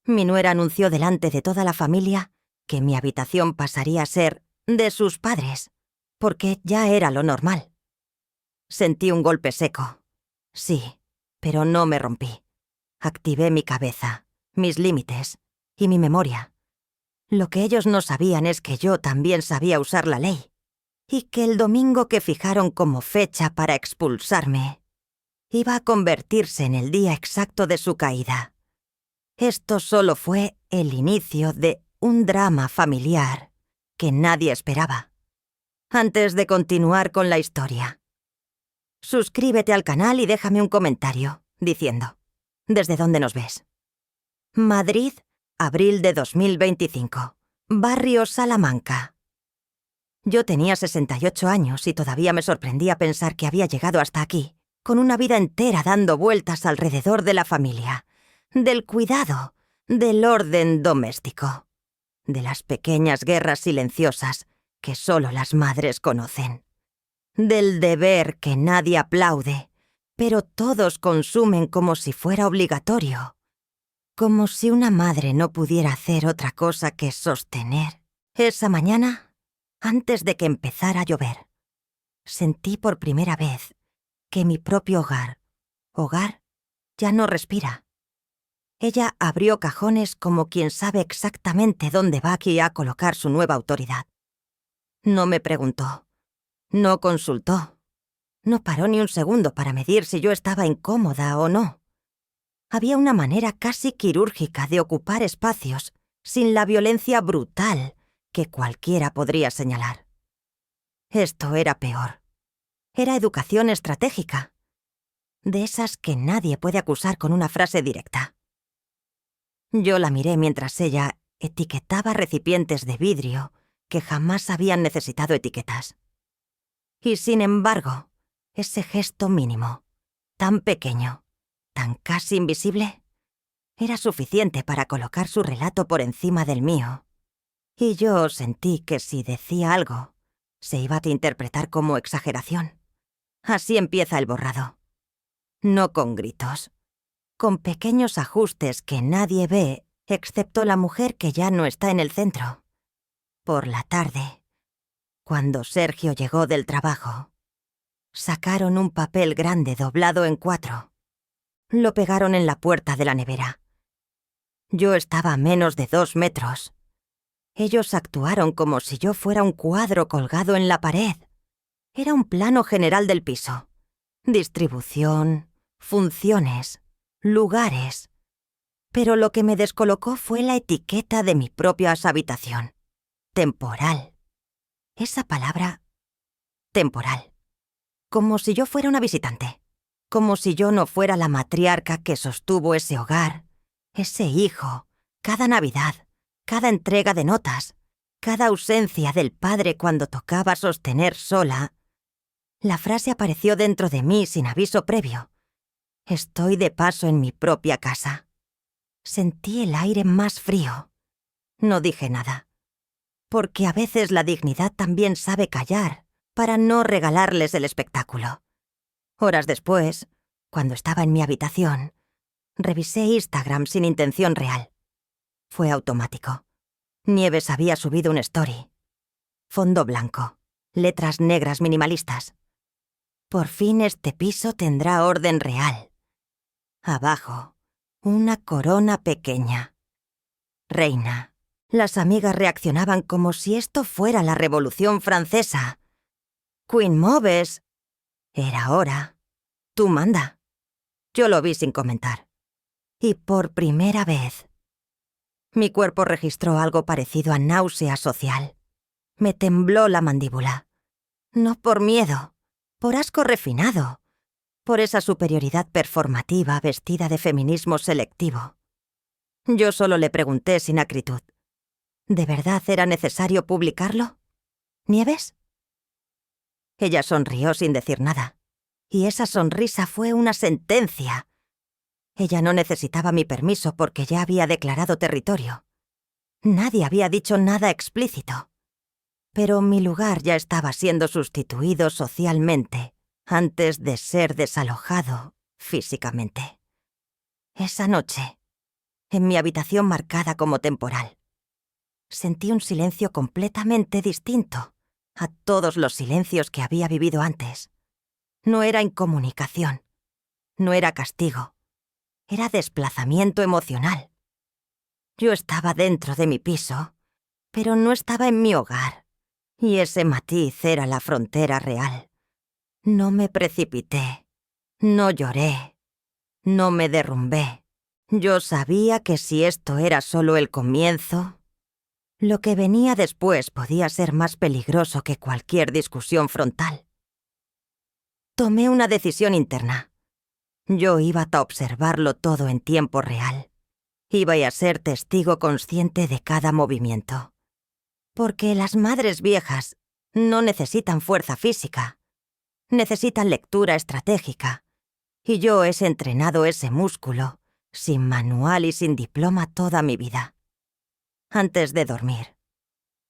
Mi nuera anunció delante de toda la familia que mi habitación pasaría a ser de sus padres, porque ya era lo normal. Sentí un golpe seco. Sí, pero no me rompí. Activé mi cabeza, mis límites y mi memoria. Lo que ellos no sabían es que yo también sabía usar la ley, y que el domingo que fijaron como fecha para expulsarme iba a convertirse en el día exacto de su caída. Esto solo fue el inicio de un drama familiar que nadie esperaba. Antes de continuar con la historia, suscríbete al canal y déjame un comentario diciendo ¿desde dónde nos ves? Madrid, abril de 2025. Barrio Salamanca. Yo tenía 68 años y todavía me sorprendía pensar que había llegado hasta aquí, con una vida entera dando vueltas alrededor de la familia, del cuidado, del orden doméstico, de las pequeñas guerras silenciosas que solo las madres conocen, del deber que nadie aplaude, pero todos consumen como si fuera obligatorio, como si una madre no pudiera hacer otra cosa que sostener. Esa mañana, antes de que empezara a llover, sentí por primera vez que mi propio hogar, ya no respira. Ella abrió cajones como quien sabe exactamente dónde va aquí a colocar su nueva autoridad. No me preguntó, no consultó, no paró ni un segundo para medir si yo estaba incómoda o no. Había una manera casi quirúrgica de ocupar espacios sin la violencia brutal que cualquiera podría señalar. Esto era peor. Era educación estratégica, de esas que nadie puede acusar con una frase directa. Yo la miré mientras ella etiquetaba recipientes de vidrio que jamás habían necesitado etiquetas. Y sin embargo, ese gesto mínimo, tan pequeño, tan casi invisible, era suficiente para colocar su relato por encima del mío. Y yo sentí que si decía algo, se iba a interpretar como exageración. Así empieza el borrado. No con gritos, con pequeños ajustes que nadie ve, excepto la mujer que ya no está en el centro. Por la tarde, cuando Sergio llegó del trabajo, sacaron un papel grande doblado en 4. Lo pegaron en la puerta de la nevera. Yo estaba a menos de 2 metros. Ellos actuaron como si yo fuera un cuadro colgado en la pared. Era un plano general del piso. Distribución, funciones, lugares. Pero lo que me descolocó fue la etiqueta de mi propia habitación. Temporal. Esa palabra, temporal. Como si yo fuera una visitante. Como si yo no fuera la matriarca que sostuvo ese hogar, ese hijo, cada Navidad, cada entrega de notas, cada ausencia del padre cuando tocaba sostener sola. La frase apareció dentro de mí sin aviso previo. Estoy de paso en mi propia casa. Sentí el aire más frío. No dije nada. Porque a veces la dignidad también sabe callar para no regalarles el espectáculo. Horas después, cuando estaba en mi habitación, revisé Instagram sin intención real. Fue automático. Nieves había subido un story. Fondo blanco. Letras negras minimalistas. Por fin este piso tendrá orden real. Abajo, una corona pequeña. Reina. Las amigas reaccionaban como si esto fuera la Revolución Francesa. Queen Moves. Era hora. Tú manda. Yo lo vi sin comentar. Y por primera vez, mi cuerpo registró algo parecido a náusea social. Me tembló la mandíbula. No por miedo, por asco refinado, por esa superioridad performativa vestida de feminismo selectivo. Yo solo le pregunté sin acritud. ¿De verdad era necesario publicarlo? ¿Nieves? Ella sonrió sin decir nada, y esa sonrisa fue una sentencia. Ella no necesitaba mi permiso porque ya había declarado territorio. Nadie había dicho nada explícito. Pero mi lugar ya estaba siendo sustituido socialmente antes de ser desalojado físicamente. Esa noche, en mi habitación marcada como temporal. Sentí un silencio completamente distinto a todos los silencios que había vivido antes. No era incomunicación, no era castigo, era desplazamiento emocional. Yo estaba dentro de mi piso, pero no estaba en mi hogar, y ese matiz era la frontera real. No me precipité, no lloré, no me derrumbé. Yo sabía que si esto era solo el comienzo, lo que venía después podía ser más peligroso que cualquier discusión frontal. Tomé una decisión interna. Yo iba a observarlo todo en tiempo real. Iba a ser testigo consciente de cada movimiento. Porque las madres viejas no necesitan fuerza física. Necesitan lectura estratégica. Y yo he entrenado ese músculo, sin manual y sin diploma toda mi vida. Antes de dormir,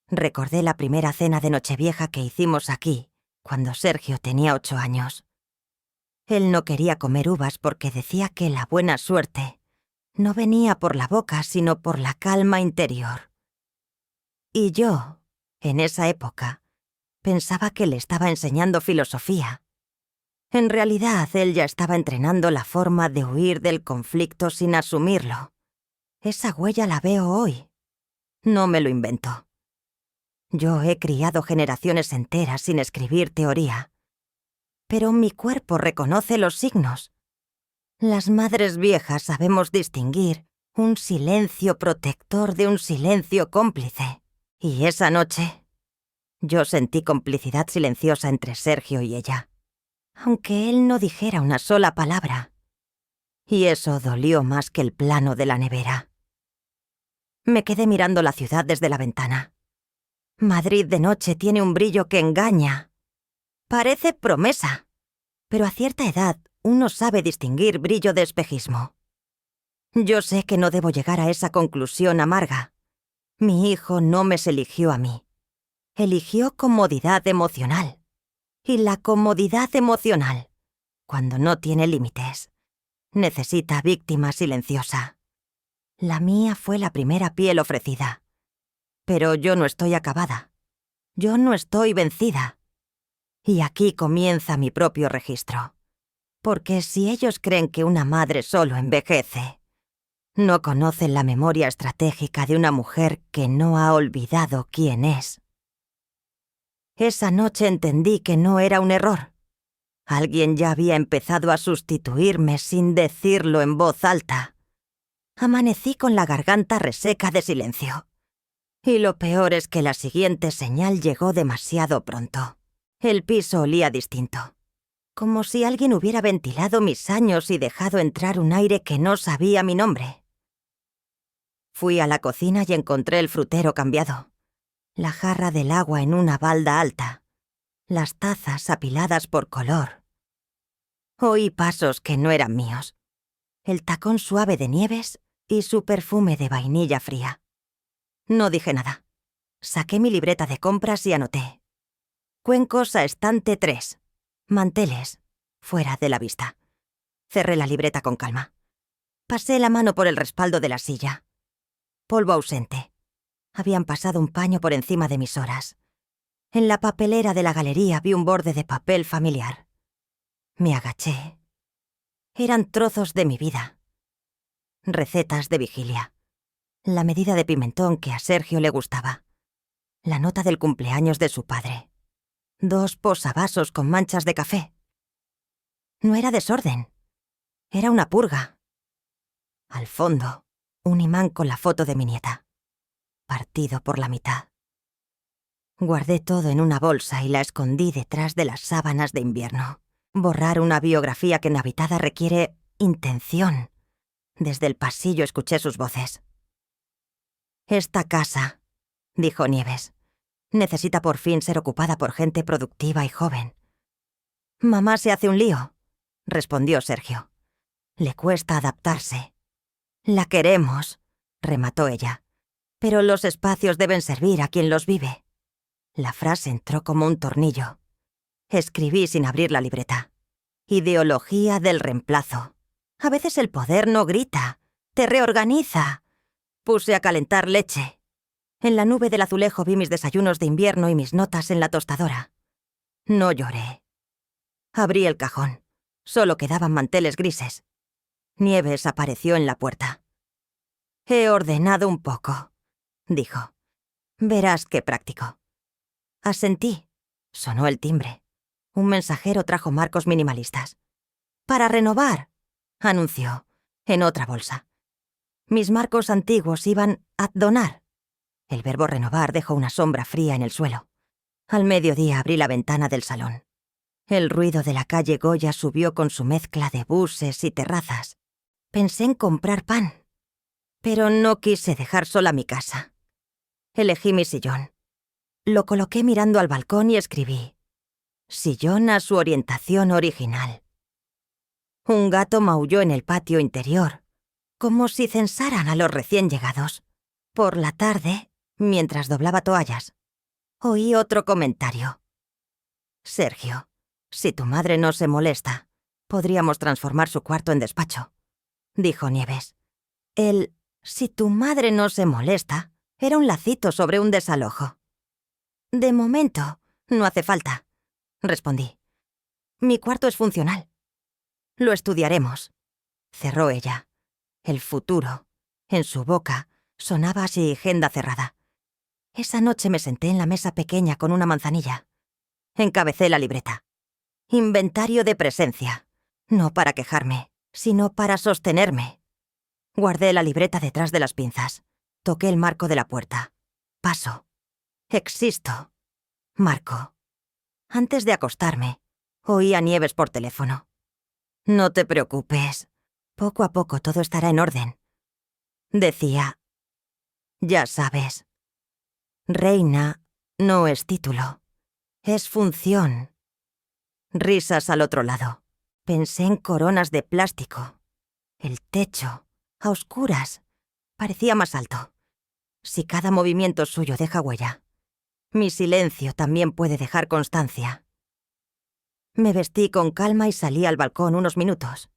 recordé la primera cena de Nochevieja que hicimos aquí, cuando Sergio tenía 8 años. Él no quería comer uvas porque decía que la buena suerte no venía por la boca, sino por la calma interior. Y yo, en esa época, pensaba que le estaba enseñando filosofía. En realidad, él ya estaba entrenando la forma de huir del conflicto sin asumirlo. Esa huella la veo hoy. No me lo invento. Yo he criado generaciones enteras sin escribir teoría. Pero mi cuerpo reconoce los signos. Las madres viejas sabemos distinguir un silencio protector de un silencio cómplice. Y esa noche, yo sentí complicidad silenciosa entre Sergio y ella, aunque él no dijera una sola palabra. Y eso dolió más que el plano de la nevera. Me quedé mirando la ciudad desde la ventana. Madrid de noche tiene un brillo que engaña. Parece promesa, pero a cierta edad uno sabe distinguir brillo de espejismo. Yo sé que no debo llegar a esa conclusión amarga. Mi hijo no me eligió a mí. Eligió comodidad emocional. Y la comodidad emocional, cuando no tiene límites, necesita víctima silenciosa. La mía fue la primera piel ofrecida. Pero yo no estoy acabada. Yo no estoy vencida. Y aquí comienza mi propio registro. Porque si ellos creen que una madre solo envejece, no conocen la memoria estratégica de una mujer que no ha olvidado quién es. Esa noche entendí que no era un error. Alguien ya había empezado a sustituirme sin decirlo en voz alta. Amanecí con la garganta reseca de silencio. Y lo peor es que la siguiente señal llegó demasiado pronto. El piso olía distinto. Como si alguien hubiera ventilado mis años y dejado entrar un aire que no sabía mi nombre. Fui a la cocina y encontré el frutero cambiado. La jarra del agua en una balda alta. Las tazas apiladas por color. Oí pasos que no eran míos. El tacón suave de Nieves y su perfume de vainilla fría. No dije nada. Saqué mi libreta de compras y anoté. Cuencos a estante 3. Manteles. Fuera de la vista. Cerré la libreta con calma. Pasé la mano por el respaldo de la silla. Polvo ausente. Habían pasado un paño por encima de mis horas. En la papelera de la galería vi un borde de papel familiar. Me agaché. Eran trozos de mi vida. Recetas de vigilia. La medida de pimentón que a Sergio le gustaba. La nota del cumpleaños de su padre. 2 posavasos con manchas de café. No era desorden. Era una purga. Al fondo, un imán con la foto de mi nieta. Partido por la mitad. Guardé todo en una bolsa y la escondí detrás de las sábanas de invierno. Borrar una biografía que inhabitada requiere intención. Desde el pasillo escuché sus voces. Esta casa, dijo Nieves, necesita por fin ser ocupada por gente productiva y joven. Mamá se hace un lío, respondió Sergio. Le cuesta adaptarse. La queremos, remató ella, pero los espacios deben servir a quien los vive. La frase entró como un tornillo. Escribí sin abrir la libreta. Ideología del reemplazo. A veces el poder no grita, Te reorganiza. Puse a calentar leche. En la nube del azulejo vi mis desayunos de invierno y mis notas en la tostadora. No lloré. Abrí el cajón. Solo quedaban manteles grises. Nieves apareció en la puerta. «He ordenado un poco», dijo. «Verás qué práctico». Asentí. Sonó el timbre. Un mensajero trajo marcos minimalistas. «Para renovar», anunció, en otra bolsa. Mis marcos antiguos iban a donar. El verbo renovar dejó una sombra fría en el suelo. Al mediodía abrí la ventana del salón. El ruido de la calle Goya subió con su mezcla de buses y terrazas. Pensé en comprar pan, pero no quise dejar sola mi casa. Elegí mi sillón. Lo coloqué mirando al balcón y escribí: «Sillón a su orientación original». Un gato maulló en el patio interior, como si censaran a los recién llegados. Por la tarde, mientras doblaba toallas, oí otro comentario. «Sergio, si tu madre no se molesta, podríamos transformar su cuarto en despacho», dijo Nieves. El «si tu madre no se molesta» era un lacito sobre un desalojo. «De momento, no hace falta», respondí. «Mi cuarto es funcional. Lo estudiaremos», cerró ella. El futuro, en su boca, sonaba así agenda cerrada. Esa noche me senté en la mesa pequeña con una manzanilla. Encabecé la libreta. Inventario de presencia. No para quejarme, sino para sostenerme. Guardé la libreta detrás de las pinzas. Toqué el marco de la puerta. Paso. Existo. Marco. Antes de acostarme, oí a Nieves por teléfono. «No te preocupes. Poco a poco todo estará en orden», decía. «Ya sabes. Reina no es título. Es función». Risas al otro lado. Pensé en coronas de plástico. El techo, a oscuras, parecía más alto. Si cada movimiento suyo deja huella, mi silencio también puede dejar constancia. Me vestí con calma y salí al balcón unos minutos.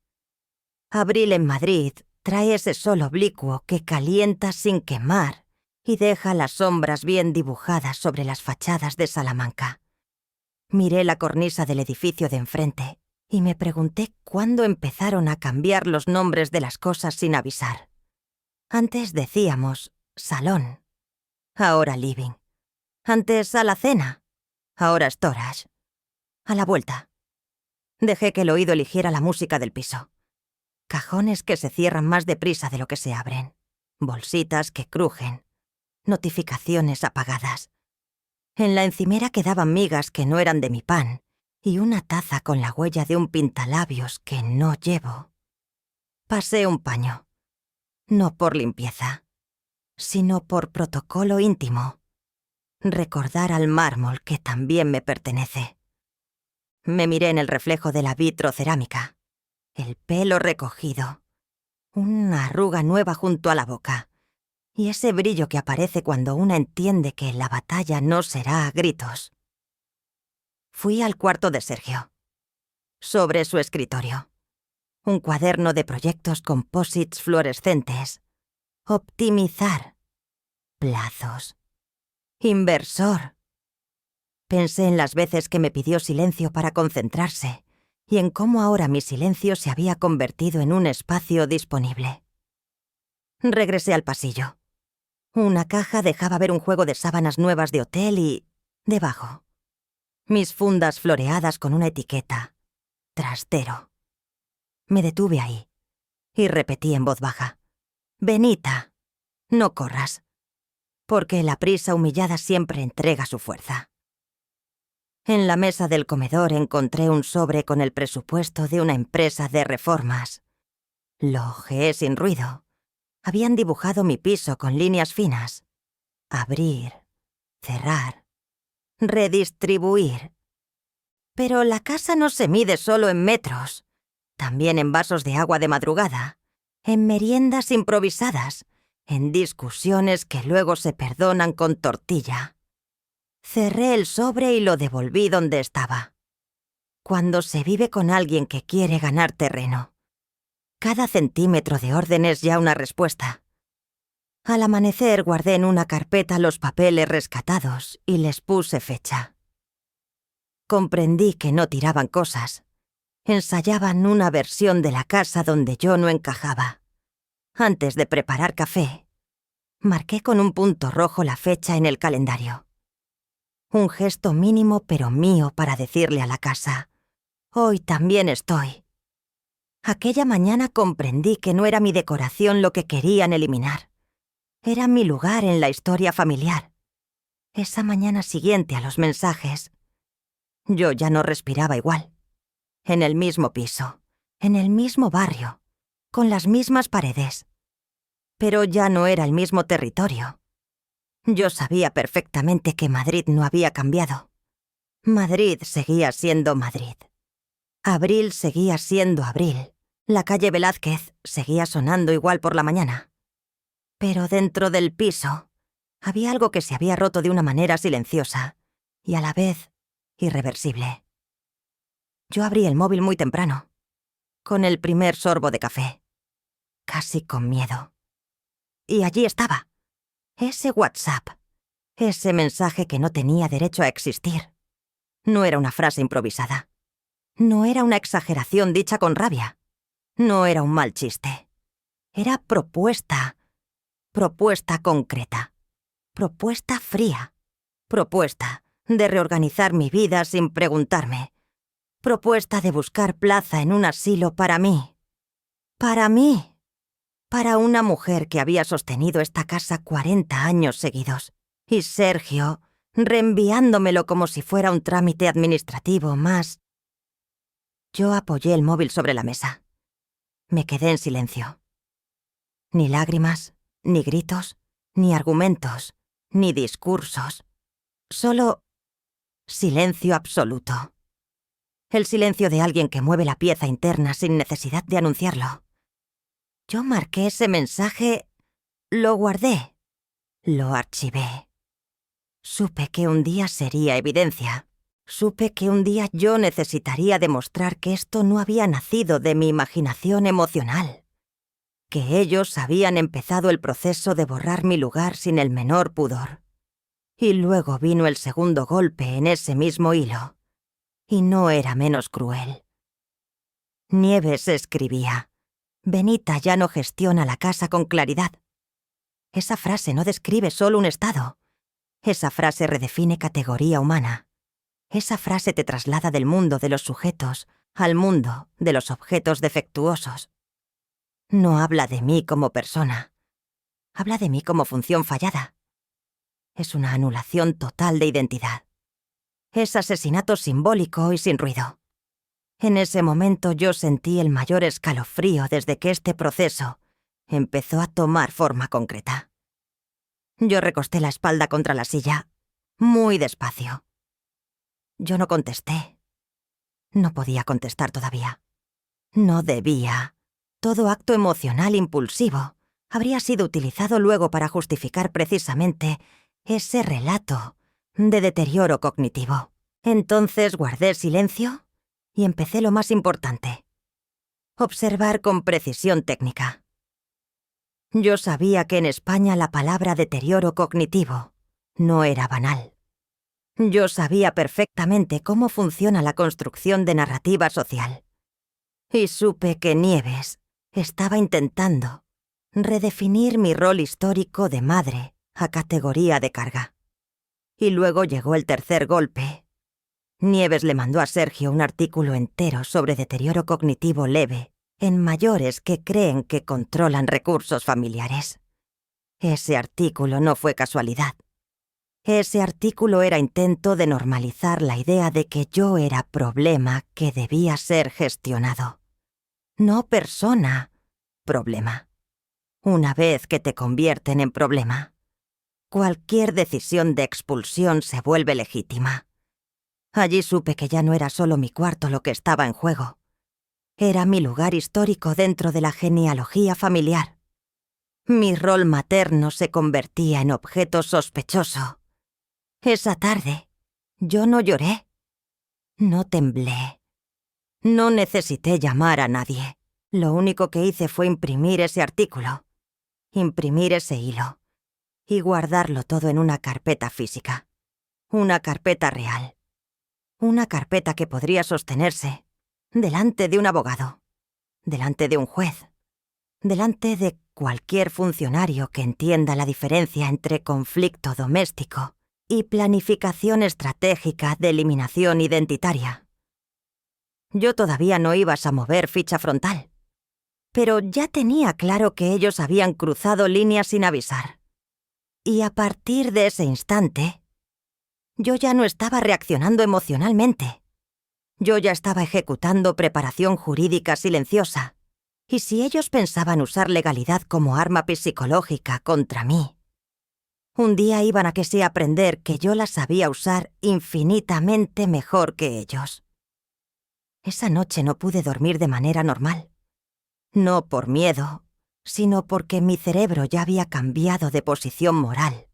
Abril en Madrid trae ese sol oblicuo que calienta sin quemar y deja las sombras bien dibujadas sobre las fachadas de Salamanca. Miré la cornisa del edificio de enfrente y me pregunté cuándo empezaron a cambiar los nombres de las cosas sin avisar. Antes decíamos salón, ahora living. Antes alacena, ahora storage. A la vuelta. Dejé que el oído eligiera la música del piso. Cajones que se cierran más deprisa de lo que se abren. Bolsitas que crujen. Notificaciones apagadas. En la encimera quedaban migas que no eran de mi pan y una taza con la huella de un pintalabios que no llevo. Pasé un paño. No por limpieza, sino por protocolo íntimo. Recordar al mármol que también me pertenece. Me miré en el reflejo de la vitrocerámica. El pelo recogido. Una arruga nueva junto a la boca. Y ese brillo que aparece cuando una entiende que la batalla no será a gritos. Fui al cuarto de Sergio. Sobre su escritorio. Un cuaderno de proyectos composites fluorescentes. Optimizar. Plazos. Inversor. Pensé en las veces que me pidió silencio para concentrarse y en cómo ahora mi silencio se había convertido en un espacio disponible. Regresé al pasillo. Una caja dejaba ver un juego de sábanas nuevas de hotel y, debajo, mis fundas floreadas con una etiqueta. Trastero. Me detuve ahí y repetí en voz baja. «Benita, no corras, porque la prisa humillada siempre entrega su fuerza». En la mesa del comedor encontré un sobre con el presupuesto de una empresa de reformas. Lo ojeé sin ruido. Habían dibujado mi piso con líneas finas. Abrir, cerrar, redistribuir. Pero la casa no se mide solo en metros, también en vasos de agua de madrugada, en meriendas improvisadas, en discusiones que luego se perdonan con tortilla. Cerré el sobre y lo devolví donde estaba. Cuando se vive con alguien que quiere ganar terreno, Cada centímetro de orden es ya una respuesta. Al amanecer guardé en una carpeta los papeles rescatados y les puse fecha. Comprendí que no tiraban cosas. Ensayaban una versión de la casa donde yo no encajaba. Antes de preparar café, marqué con un punto rojo la fecha en el calendario. Un gesto mínimo pero mío para decirle a la casa: hoy también estoy. Aquella mañana comprendí que no era mi decoración lo que querían eliminar. Era mi lugar en la historia familiar. Esa mañana siguiente a los mensajes, yo ya no respiraba igual. En el mismo piso, en el mismo barrio, con las mismas paredes. Pero ya no era el mismo territorio. Yo sabía perfectamente que Madrid no había cambiado. Madrid seguía siendo Madrid. Abril seguía siendo Abril. La calle Velázquez seguía sonando igual por la mañana. Pero dentro del piso había algo que se había roto de una manera silenciosa y a la vez irreversible. Yo abrí el móvil muy temprano, con el primer sorbo de café, casi con miedo. Y allí estaba, ese WhatsApp, ese mensaje que no tenía derecho a existir. No era una frase improvisada. No era una exageración dicha con rabia. No era un mal chiste. Era propuesta concreta. Propuesta fría. Propuesta de reorganizar mi vida sin preguntarme. Propuesta de buscar plaza en un asilo para mí. Para mí. Para una mujer que había sostenido esta casa 40 años seguidos. Y Sergio, reenviándomelo como si fuera un trámite administrativo más. Yo apoyé el móvil sobre la mesa. Me quedé en silencio. Ni lágrimas, ni gritos, ni argumentos, ni discursos. Solo silencio absoluto. El silencio de alguien que mueve la pieza interna sin necesidad de anunciarlo. Yo marqué ese mensaje, lo guardé, lo archivé. Supe que un día sería evidencia. Supe que un día yo necesitaría demostrar que esto no había nacido de mi imaginación emocional. Que ellos habían empezado el proceso de borrar mi lugar sin el menor pudor. Y luego vino el segundo golpe en ese mismo hilo. Y no era menos cruel. Nieves escribía: Benita ya no gestiona la casa con claridad. Esa frase no describe solo un estado. Esa frase redefine categoría humana. Esa frase te traslada del mundo de los sujetos al mundo de los objetos defectuosos. No habla de mí como persona. Habla de mí como función fallada. Es una anulación total de identidad. Es asesinato simbólico y sin ruido. En ese momento yo sentí el mayor escalofrío desde que este proceso empezó a tomar forma concreta. Yo recosté la espalda contra la silla, muy despacio. Yo no contesté. No podía contestar todavía. No debía. Todo acto emocional impulsivo habría sido utilizado luego para justificar precisamente ese relato de deterioro cognitivo. Entonces guardé silencio y empecé lo más importante: observar con precisión técnica. Yo sabía que en España la palabra deterioro cognitivo no era banal. Yo sabía perfectamente cómo funciona la construcción de narrativa social. Y supe que Nieves estaba intentando redefinir mi rol histórico de madre a categoría de carga. Y luego llegó el tercer golpe. Nieves le mandó a Sergio un artículo entero sobre deterioro cognitivo leve en mayores que creen que controlan recursos familiares. Ese artículo no fue casualidad. Ese artículo era intento de normalizar la idea de que yo era problema que debía ser gestionado. No persona, problema. Una vez que te convierten en problema, cualquier decisión de expulsión se vuelve legítima. Allí supe que ya no era solo mi cuarto lo que estaba en juego. Era mi lugar histórico dentro de la genealogía familiar. Mi rol materno se convertía en objeto sospechoso. Esa tarde, yo no lloré. No temblé. No necesité llamar a nadie. Lo único que hice fue imprimir ese artículo, imprimir ese hilo y guardarlo todo en una carpeta física, una carpeta real, una carpeta que podría sostenerse delante de un abogado, delante de un juez, delante de cualquier funcionario que entienda la diferencia entre conflicto doméstico y planificación estratégica de eliminación identitaria. Yo todavía no iba a mover ficha frontal, pero ya tenía claro que ellos habían cruzado líneas sin avisar. Y a partir de ese instante, yo ya no estaba reaccionando emocionalmente. Yo ya estaba ejecutando preparación jurídica silenciosa. Y si ellos pensaban usar legalidad como arma psicológica contra mí, un día iban a que sí aprender que yo la sabía usar infinitamente mejor que ellos. Esa noche no pude dormir de manera normal. No por miedo, sino porque mi cerebro ya había cambiado de posición moral.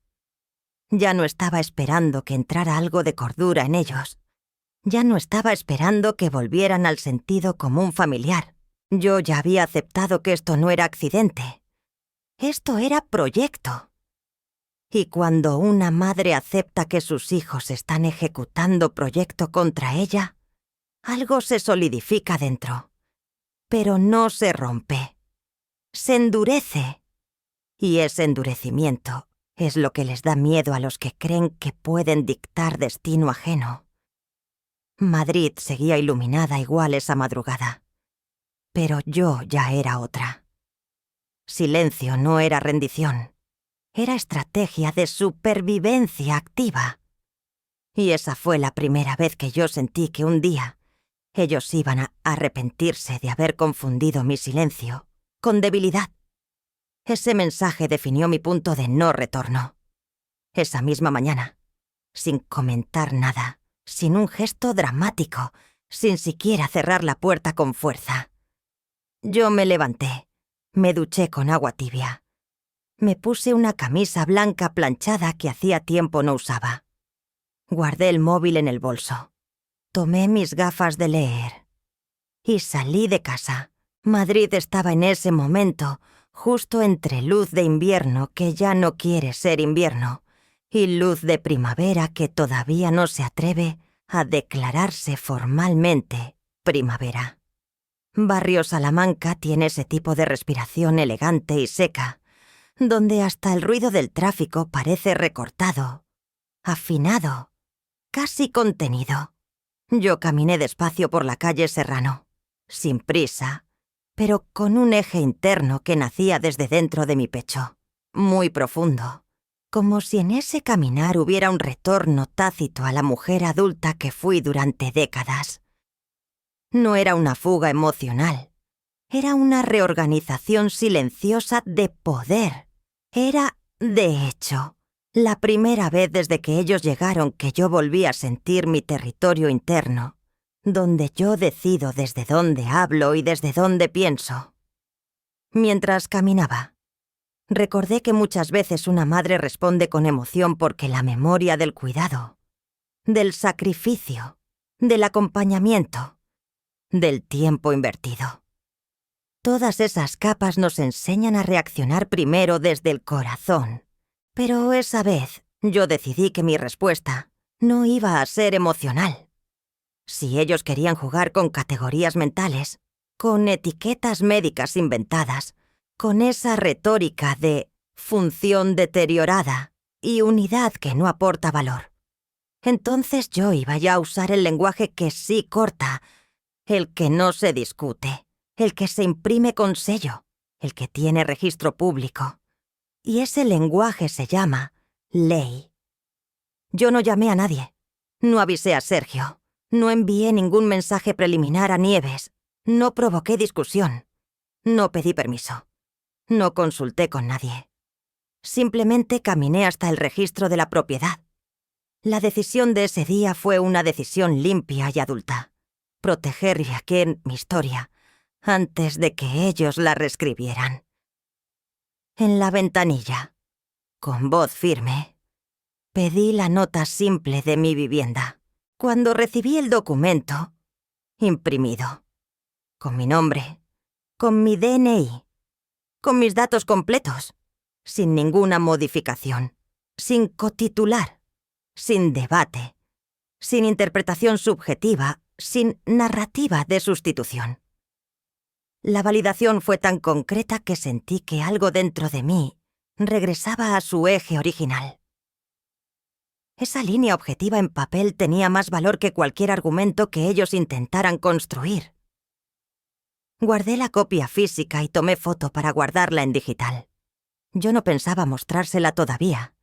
Ya no estaba esperando que entrara algo de cordura en ellos. Ya no estaba esperando que volvieran al sentido común familiar. Yo ya había aceptado que esto no era accidente. Esto era proyecto. Y cuando una madre acepta que sus hijos están ejecutando proyecto contra ella, algo se solidifica dentro. Pero no se rompe. Se endurece. Y ese endurecimiento es lo que les da miedo a los que creen que pueden dictar destino ajeno. Madrid seguía iluminada igual esa madrugada. Pero yo ya era otra. Silencio no era rendición. Era estrategia de supervivencia activa. Y esa fue la primera vez que yo sentí que un día ellos iban a arrepentirse de haber confundido mi silencio con debilidad. Ese mensaje definió mi punto de no retorno. Esa misma mañana, sin comentar nada, sin un gesto dramático, sin siquiera cerrar la puerta con fuerza, yo me levanté, me duché con agua tibia. Me puse una camisa blanca planchada que hacía tiempo no usaba. Guardé el móvil en el bolso. Tomé mis gafas de leer. Y salí de casa. Madrid estaba en ese momento justo entre luz de invierno que ya no quiere ser invierno y luz de primavera que todavía no se atreve a declararse formalmente primavera. Barrio Salamanca tiene ese tipo de respiración elegante y seca, donde hasta el ruido del tráfico parece recortado, afinado, casi contenido. Yo caminé despacio por la calle Serrano, sin prisa, pero con un eje interno que nacía desde dentro de mi pecho, muy profundo, como si en ese caminar hubiera un retorno tácito a la mujer adulta que fui durante décadas. No era una fuga emocional, era una reorganización silenciosa de poder. Era, de hecho, la primera vez desde que ellos llegaron que yo volví a sentir mi territorio interno, donde yo decido desde dónde hablo y desde dónde pienso. Mientras caminaba, recordé que muchas veces una madre responde con emoción porque la memoria del cuidado, del sacrificio, del acompañamiento, del tiempo invertido. Todas esas capas nos enseñan a reaccionar primero desde el corazón. Pero esa vez yo decidí que mi respuesta no iba a ser emocional. Si ellos querían jugar con categorías mentales, con etiquetas médicas inventadas, con esa retórica de función deteriorada y unidad que no aporta valor, entonces yo iba ya a usar el lenguaje que sí corta, el que no se discute, el que se imprime con sello, el que tiene registro público. Y ese lenguaje se llama ley. Yo no llamé a nadie, no avisé a Sergio, no envié ningún mensaje preliminar a Nieves, no provoqué discusión, no pedí permiso, no consulté con nadie. Simplemente caminé hasta el registro de la propiedad. La decisión de ese día fue una decisión limpia y adulta. Proteger Riaquén, mi historia, antes de que ellos la reescribieran. En la ventanilla, con voz firme, pedí la nota simple de mi vivienda. Cuando recibí el documento, imprimido, con mi nombre, con mi DNI, con mis datos completos, sin ninguna modificación, sin cotitular, sin debate, sin interpretación subjetiva, sin narrativa de sustitución. La validación fue tan concreta que sentí que algo dentro de mí regresaba a su eje original. Esa línea objetiva en papel tenía más valor que cualquier argumento que ellos intentaran construir. Guardé la copia física y tomé foto para guardarla en digital. Yo no pensaba mostrársela todavía.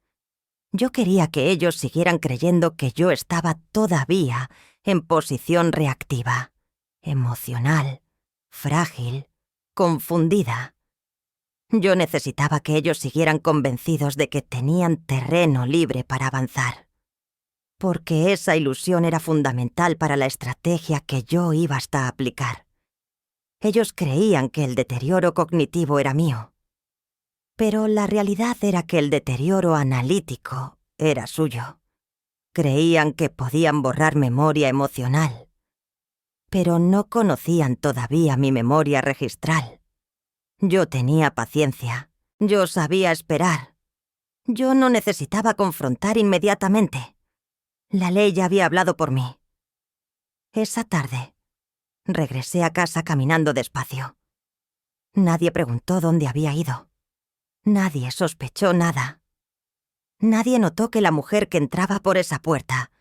Yo quería que ellos siguieran creyendo que yo estaba todavía en posición reactiva, emocional, frágil, confundida. Yo necesitaba que ellos siguieran convencidos de que tenían terreno libre para avanzar, porque esa ilusión era fundamental para la estrategia que yo iba hasta aplicar. Ellos creían que el deterioro cognitivo era mío, pero la realidad era que el deterioro analítico era suyo. Creían que podían borrar memoria emocional, pero no conocían todavía mi memoria registral. Yo tenía paciencia, yo sabía esperar. Yo no necesitaba confrontar inmediatamente. La ley ya había hablado por mí. Esa tarde, regresé a casa caminando despacio. Nadie preguntó dónde había ido. Nadie sospechó nada. Nadie notó que la mujer que entraba por esa puerta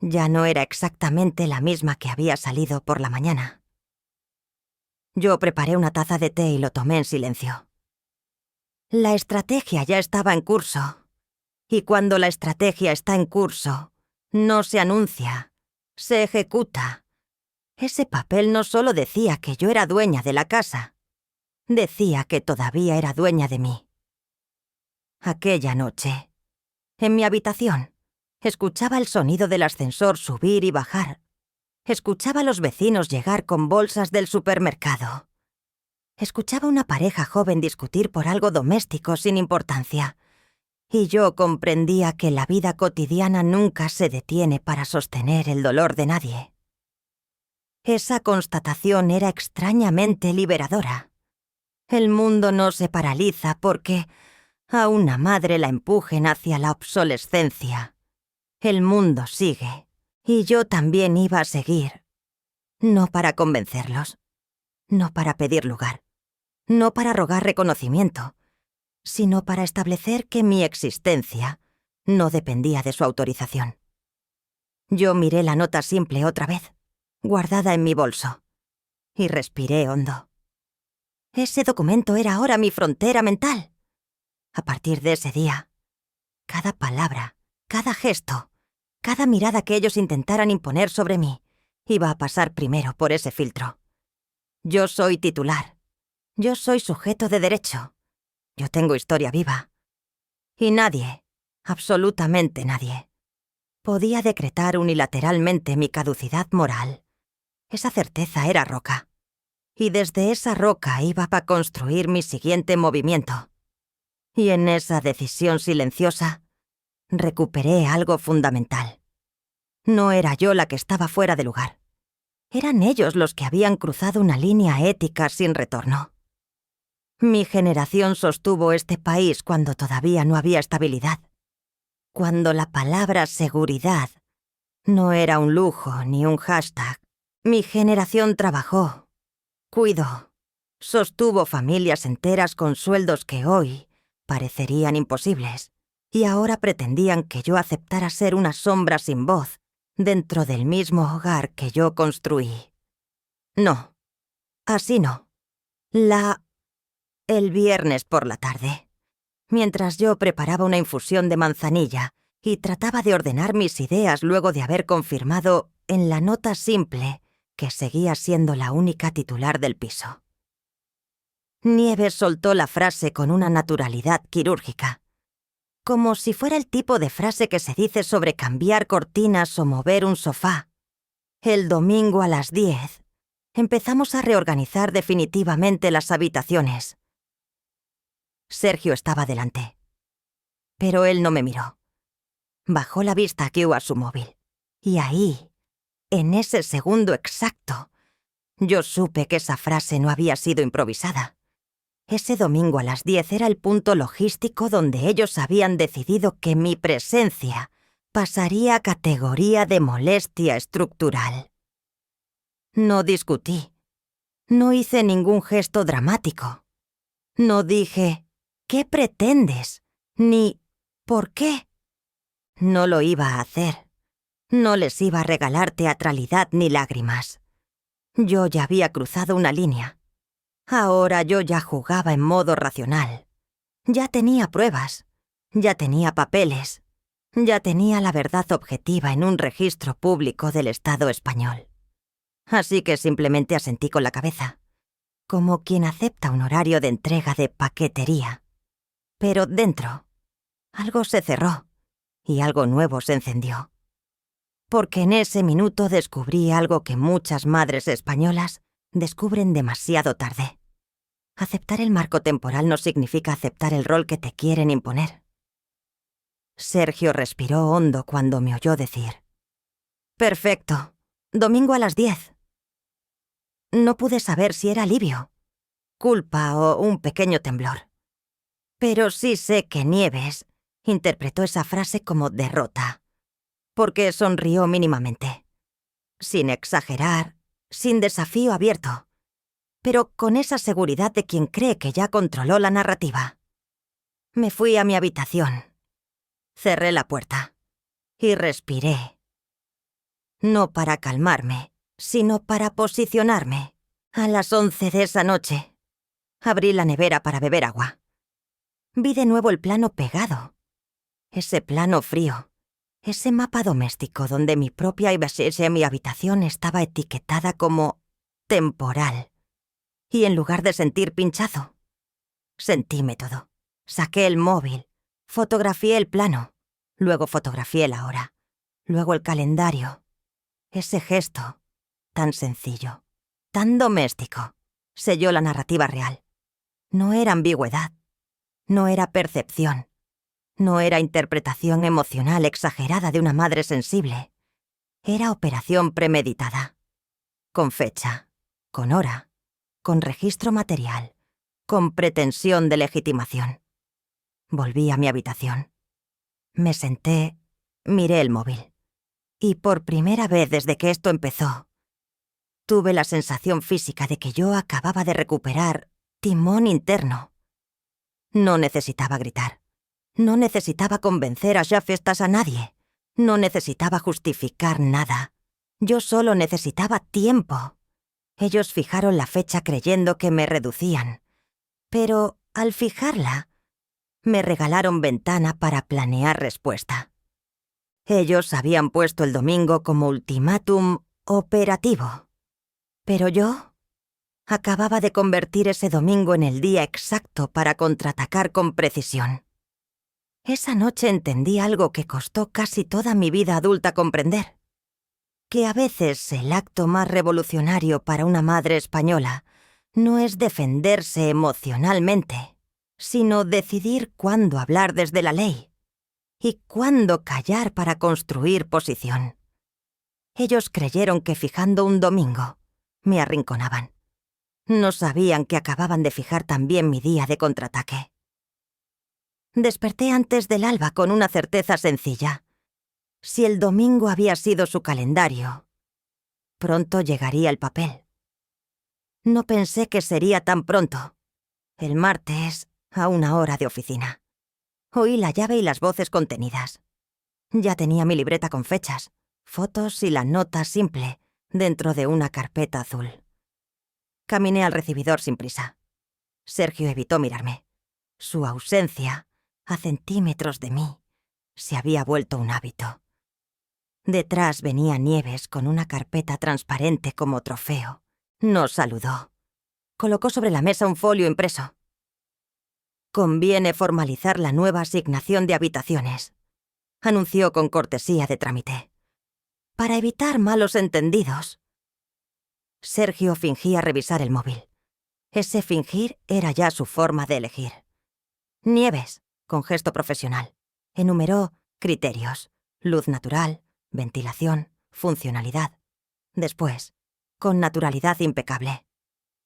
ya no era exactamente la misma que había salido por la mañana. Yo preparé una taza de té y lo tomé en silencio. La estrategia ya estaba en curso. Y cuando la estrategia está en curso, no se anuncia, se ejecuta. Ese papel no solo decía que yo era dueña de la casa, decía que todavía era dueña de mí. Aquella noche, en mi habitación, escuchaba el sonido del ascensor subir y bajar. Escuchaba a los vecinos llegar con bolsas del supermercado. Escuchaba a una pareja joven discutir por algo doméstico sin importancia. Y yo comprendía que la vida cotidiana nunca se detiene para sostener el dolor de nadie. Esa constatación era extrañamente liberadora. El mundo no se paraliza porque a una madre la empujen hacia la obsolescencia. El mundo sigue, y yo también iba a seguir. No para convencerlos, no para pedir lugar, no para rogar reconocimiento, sino para establecer que mi existencia no dependía de su autorización. Yo miré la nota simple otra vez, guardada en mi bolso, y respiré hondo. Ese documento era ahora mi frontera mental. A partir de ese día, cada palabra, cada gesto, cada mirada que ellos intentaran imponer sobre mí, iba a pasar primero por ese filtro. Yo soy titular. Yo soy sujeto de derecho. Yo tengo historia viva. Y nadie, absolutamente nadie, podía decretar unilateralmente mi caducidad moral. Esa certeza era roca. Y desde esa roca iba a construir mi siguiente movimiento. Y en esa decisión silenciosa, recuperé algo fundamental. No era yo la que estaba fuera de lugar. Eran ellos los que habían cruzado una línea ética sin retorno. Mi generación sostuvo este país cuando todavía no había estabilidad. Cuando la palabra seguridad no era un lujo ni un hashtag. Mi generación trabajó, cuidó, sostuvo familias enteras con sueldos que hoy parecerían imposibles, y ahora pretendían que yo aceptara ser una sombra sin voz dentro del mismo hogar que yo construí. No, así no. El viernes por la tarde, mientras yo preparaba una infusión de manzanilla y trataba de ordenar mis ideas luego de haber confirmado en la nota simple que seguía siendo la única titular del piso. Nieves soltó la frase con una naturalidad quirúrgica, como si fuera el tipo de frase que se dice sobre cambiar cortinas o mover un sofá. El domingo a las 10 empezamos a reorganizar definitivamente las habitaciones. Sergio estaba delante, pero él no me miró. Bajó la vista a su móvil, y ahí, en ese segundo exacto, Yo supe que esa frase no había sido improvisada. Ese domingo a las 10 era el punto logístico donde ellos habían decidido que mi presencia pasaría a categoría de molestia estructural. No discutí. No hice ningún gesto dramático. No dije, ¿qué pretendes? Ni, ¿por qué? No lo iba a hacer. No les iba a regalar teatralidad ni lágrimas. Yo ya había cruzado una línea. Ahora yo ya jugaba en modo racional. Ya tenía pruebas. Ya tenía papeles. Ya tenía la verdad objetiva en un registro público del Estado español. Así que simplemente asentí con la cabeza, como quien acepta un horario de entrega de paquetería. Pero dentro, algo se cerró y algo nuevo se encendió. Porque en ese minuto descubrí algo que muchas madres españolas descubren demasiado tarde. Aceptar el marco temporal no significa aceptar el rol que te quieren imponer. Sergio respiró hondo cuando me oyó decir: «Perfecto. Domingo a las 10». No pude saber si era alivio, culpa o un pequeño temblor. Pero sí sé que Nieves interpretó esa frase como derrota, porque sonrió mínimamente, sin exagerar, sin desafío abierto, pero con esa seguridad de quien cree que ya controló la narrativa. Me fui a mi habitación, cerré la puerta y respiré. No para calmarme, sino para posicionarme. A las 11 de esa noche, abrí la nevera para beber agua. Vi de nuevo el plano pegado. Ese plano frío. Ese mapa doméstico donde mi propia mi habitación estaba etiquetada como temporal. Y en lugar de sentir pinchazo, sentí método. Saqué el móvil, fotografié el plano, luego fotografié la hora, luego el calendario. Ese gesto, tan sencillo, tan doméstico, selló la narrativa real. No era ambigüedad, no era percepción, no era interpretación emocional exagerada de una madre sensible. Era operación premeditada, con fecha, con hora, con registro material, con pretensión de legitimación. Volví a mi habitación. Me senté, miré el móvil. Y por primera vez desde que esto empezó, tuve la sensación física de que yo acababa de recuperar timón interno. No necesitaba gritar. No necesitaba convencer a Jafestas a nadie. No necesitaba justificar nada. Yo solo necesitaba tiempo. Ellos fijaron la fecha creyendo que me reducían. Pero, al fijarla, me regalaron ventana para planear respuesta. Ellos habían puesto el domingo como ultimátum operativo. Pero yo acababa de convertir ese domingo en el día exacto para contraatacar con precisión. Esa noche entendí algo que costó casi toda mi vida adulta comprender. Que a veces el acto más revolucionario para una madre española no es defenderse emocionalmente, sino decidir cuándo hablar desde la ley y cuándo callar para construir posición. Ellos creyeron que fijando un domingo me arrinconaban. No sabían que acababan de fijar también mi día de contraataque. Desperté antes del alba con una certeza sencilla. Si el domingo había sido su calendario, pronto llegaría el papel. No pensé que sería tan pronto. El martes, a 1 hora de oficina. Oí la llave y las voces contenidas. Ya tenía mi libreta con fechas, fotos y la nota simple dentro de una carpeta azul. Caminé al recibidor sin prisa. Sergio evitó mirarme. Su ausencia, a centímetros de mí, se había vuelto un hábito. Detrás venía Nieves con una carpeta transparente como trofeo. Nos saludó. Colocó sobre la mesa un folio impreso. «Conviene formalizar la nueva asignación de habitaciones», anunció con cortesía de trámite. «Para evitar malos entendidos». Sergio fingía revisar el móvil. Ese fingir era ya su forma de elegir. Nieves, con gesto profesional, enumeró criterios: luz natural, ventilación, funcionalidad. Después, con naturalidad impecable.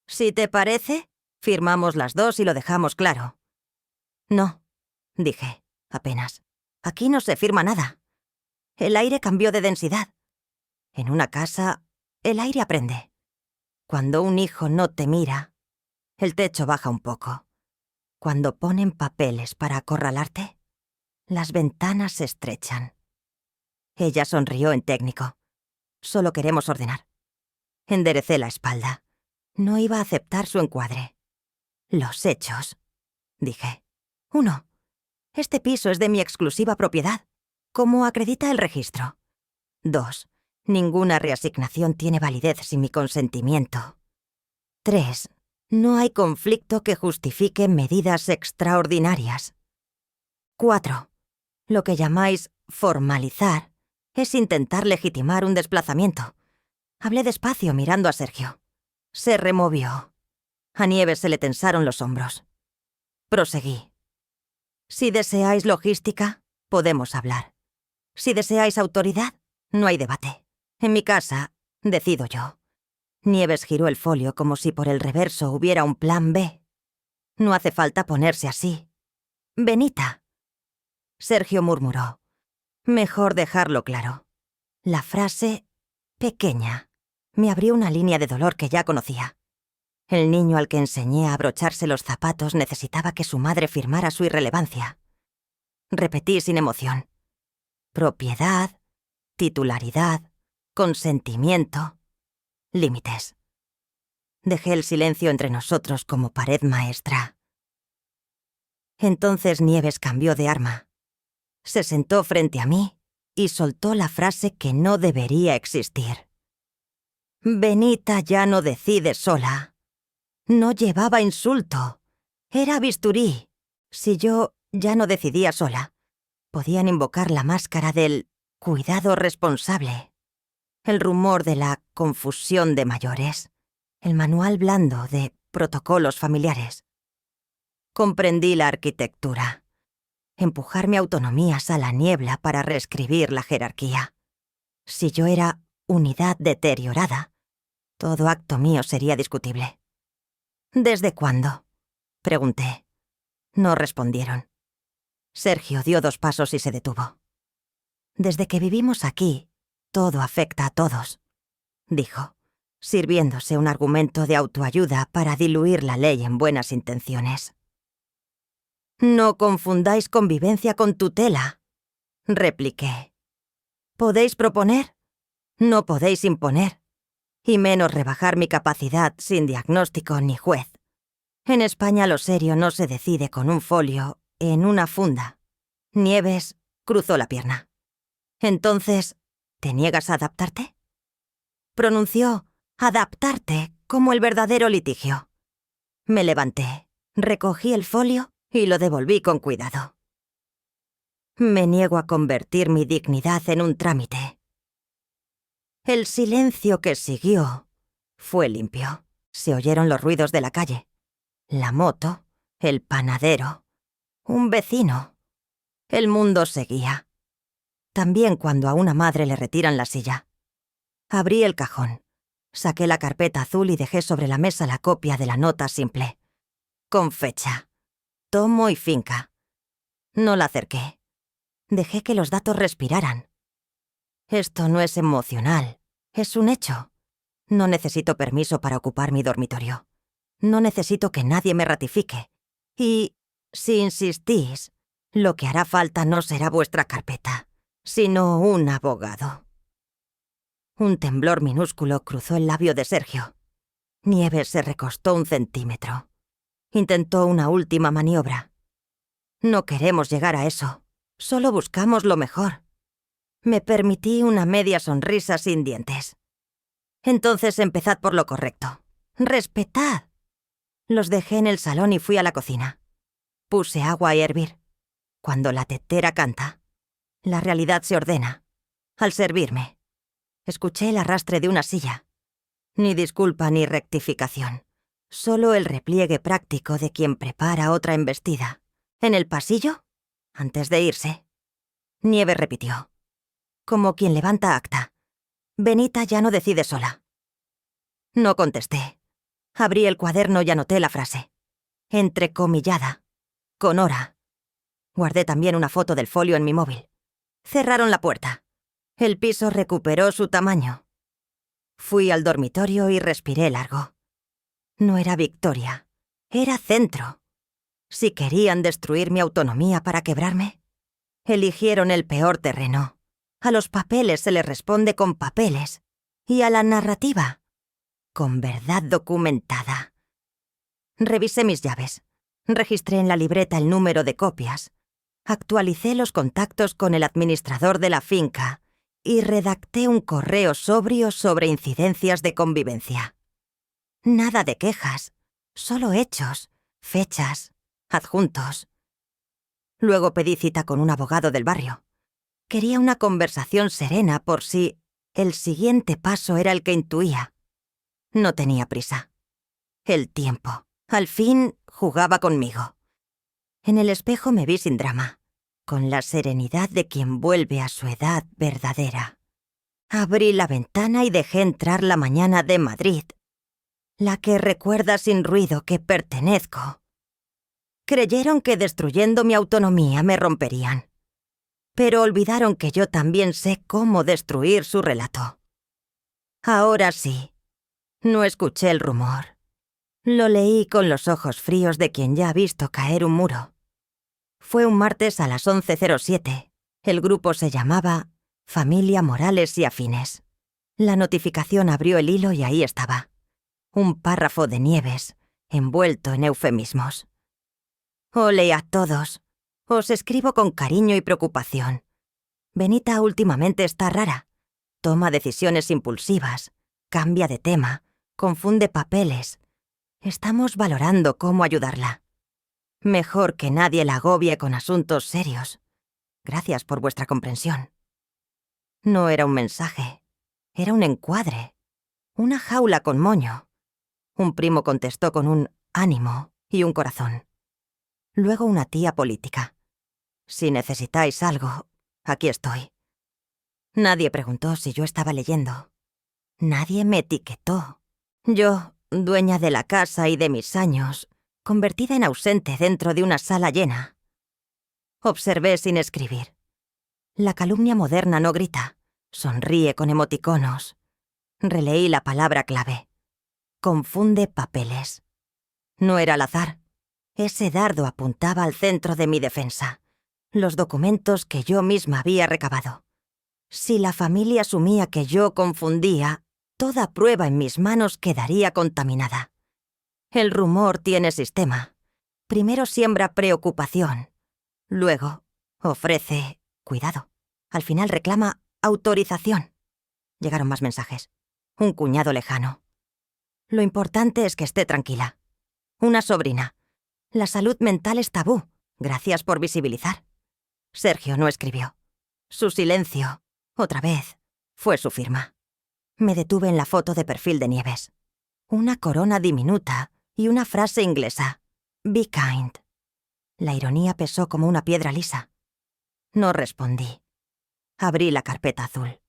«Si te parece, firmamos las dos y lo dejamos claro». «No», dije, apenas. «Aquí no se firma nada. El aire cambió de densidad. En una casa, el aire aprende. Cuando un hijo no te mira, el techo baja un poco. Cuando ponen papeles para acorralarte, las ventanas se estrechan». Ella sonrió en técnico. «Solo queremos ordenar». Enderecé la espalda. No iba a aceptar su encuadre. «Los hechos», dije. «1. Este piso es de mi exclusiva propiedad, como acredita el registro. 2. Ninguna reasignación tiene validez sin mi consentimiento. 3. No hay conflicto que justifique medidas extraordinarias. 4. Lo que llamáis formalizar es intentar legitimar un desplazamiento». Hablé despacio mirando a Sergio. Se removió. A Nieves se le tensaron los hombros. Proseguí. «Si deseáis logística, podemos hablar. Si deseáis autoridad, no hay debate. En mi casa, decido yo». Nieves giró el folio como si por el reverso hubiera un plan B. «No hace falta ponerse así. Benita». Sergio murmuró. «Mejor dejarlo claro». La frase «pequeña» me abrió una línea de dolor que ya conocía. El niño al que enseñé a abrocharse los zapatos necesitaba que su madre firmara su irrelevancia. Repetí sin emoción. Propiedad, titularidad, consentimiento, límites. Dejé el silencio entre nosotros como pared maestra. Entonces Nieves cambió de arma. Se sentó frente a mí y soltó la frase que no debería existir. «Benita ya no decide sola». No llevaba insulto. Era bisturí. Si yo ya no decidía sola, podían invocar la máscara del cuidado responsable, el rumor de la confusión de mayores, el manual blando de protocolos familiares. Comprendí la arquitectura. Empujar mi autonomía a la niebla para reescribir la jerarquía. Si yo era unidad deteriorada, todo acto mío sería discutible. «¿Desde cuándo?», pregunté. No respondieron. Sergio dio 2 pasos y se detuvo. «Desde que vivimos aquí, todo afecta a todos», dijo, sirviéndose un argumento de autoayuda para diluir la ley en buenas intenciones. «No confundáis convivencia con tutela», repliqué. «Podéis proponer, no podéis imponer, y menos rebajar mi capacidad sin diagnóstico ni juez. En España lo serio no se decide con un folio en una funda». Nieves cruzó la pierna. «Entonces, ¿te niegas a adaptarte?». Pronunció «adaptarte» como el verdadero litigio. Me levanté, recogí el folio y lo devolví con cuidado. «Me niego a convertir mi dignidad en un trámite». El silencio que siguió fue limpio. Se oyeron los ruidos de la calle. La moto, el panadero, un vecino. El mundo seguía. También cuando a una madre le retiran la silla. Abrí el cajón. Saqué la carpeta azul y dejé sobre la mesa la copia de la nota simple. Con fecha. Tomo y finca. No la acerqué. Dejé que los datos respiraran. Esto no es emocional, es un hecho. No necesito permiso para ocupar mi dormitorio. No necesito que nadie me ratifique. Y, si insistís, lo que hará falta no será vuestra carpeta, sino un abogado. Un temblor minúsculo cruzó el labio de Sergio. Nieves se recostó 1 centímetro. Intentó una última maniobra. «No queremos llegar a eso. Solo buscamos lo mejor». Me permití una media sonrisa sin dientes. «Entonces empezad por lo correcto. Respetad». Los dejé en el salón y fui a la cocina. Puse agua a hervir. Cuando la tetera canta, la realidad se ordena. Al servirme, escuché el arrastre de una silla. Ni disculpa ni rectificación. Solo el repliegue práctico de quien prepara otra embestida. En el pasillo, antes de irse, Nieves repitió, como quien levanta acta: «Benita ya no decide sola». No contesté. Abrí el cuaderno y anoté la frase. Entrecomillada. Con hora. Guardé también una foto del folio en mi móvil. Cerraron la puerta. El piso recuperó su tamaño. Fui al dormitorio y respiré largo. No era victoria. Era centro. Si querían destruir mi autonomía para quebrarme, eligieron el peor terreno. A los papeles se les responde con papeles. Y a la narrativa, con verdad documentada. Revisé mis llaves. Registré en la libreta el número de copias. Actualicé los contactos con el administrador de la finca y redacté un correo sobrio sobre incidencias de convivencia. Nada de quejas, solo hechos, fechas, adjuntos. Luego pedí cita con un abogado del barrio. Quería una conversación serena por si el siguiente paso era el que intuía. No tenía prisa. El tiempo, al fin, jugaba conmigo. En el espejo me vi sin drama, con la serenidad de quien vuelve a su edad verdadera. Abrí la ventana y dejé entrar la mañana de Madrid, la que recuerda sin ruido que pertenezco. Creyeron que destruyendo mi autonomía me romperían, pero olvidaron que yo también sé cómo destruir su relato. Ahora sí, no escuché el rumor. Lo leí con los ojos fríos de quien ya ha visto caer un muro. Fue un martes a las 11:07. El grupo se llamaba Familia Morales y Afines. La notificación abrió el hilo y ahí estaba. Un párrafo de Nieves, envuelto en eufemismos. Ole a todos. Os escribo con cariño y preocupación. Benita últimamente está rara. Toma decisiones impulsivas, cambia de tema, confunde papeles. Estamos valorando cómo ayudarla. Mejor que nadie la agobie con asuntos serios. Gracias por vuestra comprensión. No era un mensaje, era un encuadre, una jaula con moño. Un primo contestó con un ánimo y un corazón. Luego una tía política. Si necesitáis algo, aquí estoy. Nadie preguntó si yo estaba leyendo. Nadie me etiquetó. Yo, dueña de la casa y de mis años, convertida en ausente dentro de una sala llena. Observé sin escribir. La calumnia moderna no grita, sonríe con emoticonos. Releí la palabra clave. Confunde papeles. No era al azar. Ese dardo apuntaba al centro de mi defensa. Los documentos que yo misma había recabado. Si la familia asumía que yo confundía, toda prueba en mis manos quedaría contaminada. El rumor tiene sistema. Primero siembra preocupación. Luego ofrece cuidado. Al final reclama autorización. Llegaron más mensajes. Un cuñado lejano. Lo importante es que esté tranquila. Una sobrina. La salud mental es tabú. Gracias por visibilizar. Sergio no escribió. Su silencio, otra vez, fue su firma. Me detuve en la foto de perfil de Nieves. Una corona diminuta y una frase inglesa. Be kind. La ironía pesó como una piedra lisa. No respondí. Abrí la carpeta azul.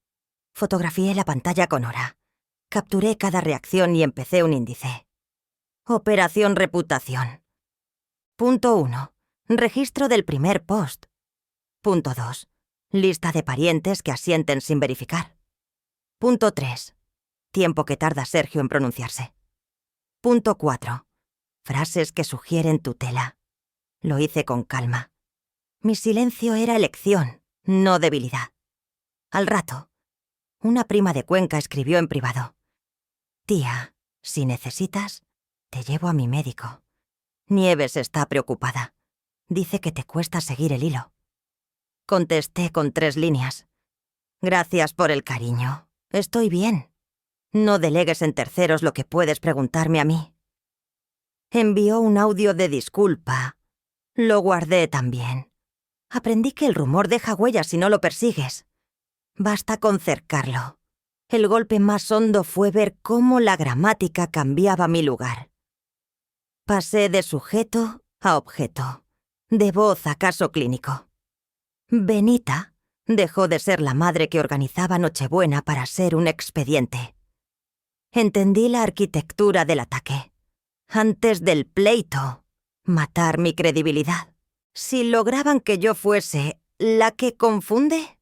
Fotografié la pantalla con hora. Capturé cada reacción y empecé un índice. Operación reputación. Punto 1. Registro del primer post. Punto 2. Lista de parientes que asienten sin verificar. Punto 3. Tiempo que tarda Sergio en pronunciarse. Punto 4. Frases que sugieren tutela. Lo hice con calma. Mi silencio era elección, no debilidad. Al rato, una prima de Cuenca escribió en privado. Tía, si necesitas, te llevo a mi médico. Nieves está preocupada. Dice que te cuesta seguir el hilo. Contesté con 3 líneas. Gracias por el cariño. Estoy bien. No delegues en terceros lo que puedes preguntarme a mí. Envió un audio de disculpa. Lo guardé también. Aprendí que el rumor deja huellas si no lo persigues. Basta con cercarlo. El golpe más hondo fue ver cómo la gramática cambiaba mi lugar. Pasé de sujeto a objeto, de voz a caso clínico. Benita dejó de ser la madre que organizaba Nochebuena para ser un expediente. Entendí la arquitectura del ataque. Antes del pleito, matar mi credibilidad. Si lograban que yo fuese la que confunde,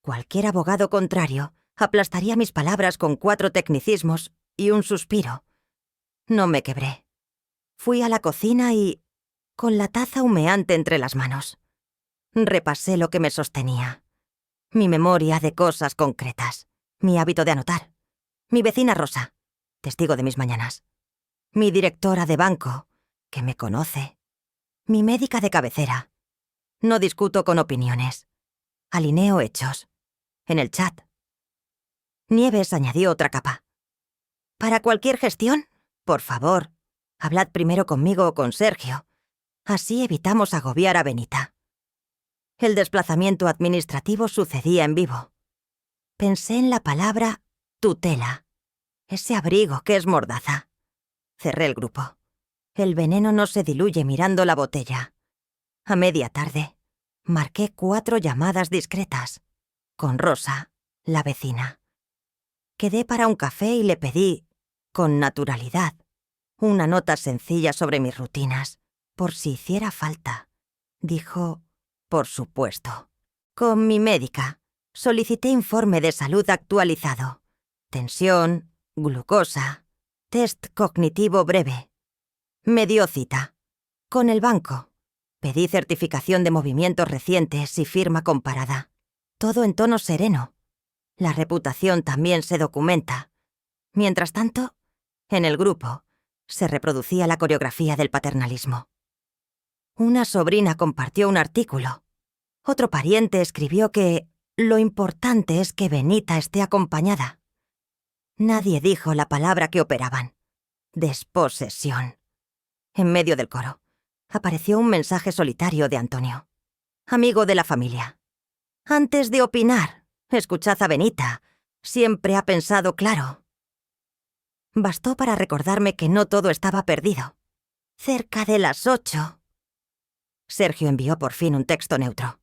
cualquier abogado contrario aplastaría mis palabras con 4 tecnicismos y un suspiro. No me quebré. Fui a la cocina y, con la taza humeante entre las manos, repasé lo que me sostenía. Mi memoria de cosas concretas, mi hábito de anotar, mi vecina Rosa, testigo de mis mañanas, mi directora de banco, que me conoce, mi médica de cabecera. No discuto con opiniones. Alineo hechos. En el chat. Nieves añadió otra capa. Para cualquier gestión, por favor, hablad primero conmigo o con Sergio. Así evitamos agobiar a Benita. El desplazamiento administrativo sucedía en vivo. Pensé en la palabra tutela. Ese abrigo que es mordaza. Cerré el grupo. El veneno no se diluye mirando la botella. A media tarde, marqué 4 llamadas discretas. Con Rosa, la vecina. Quedé para un café y le pedí, con naturalidad, una nota sencilla sobre mis rutinas, por si hiciera falta. Dijo, por supuesto. Con mi médica, solicité informe de salud actualizado. Tensión, glucosa, test cognitivo breve. Me dio cita. Con el banco. Pedí certificación de movimientos recientes y firma comparada. Todo en tono sereno. La reputación también se documenta. Mientras tanto, en el grupo, se reproducía la coreografía del paternalismo. Una sobrina compartió un artículo. Otro pariente escribió que lo importante es que Benita esté acompañada. Nadie dijo la palabra que operaban. Desposesión. En medio del coro, apareció un mensaje solitario de Antonio. Amigo de la familia. Antes de opinar, escuchad a Benita. Siempre ha pensado claro. Bastó para recordarme que no todo estaba perdido. Cerca de las 8. Sergio envió por fin un texto neutro.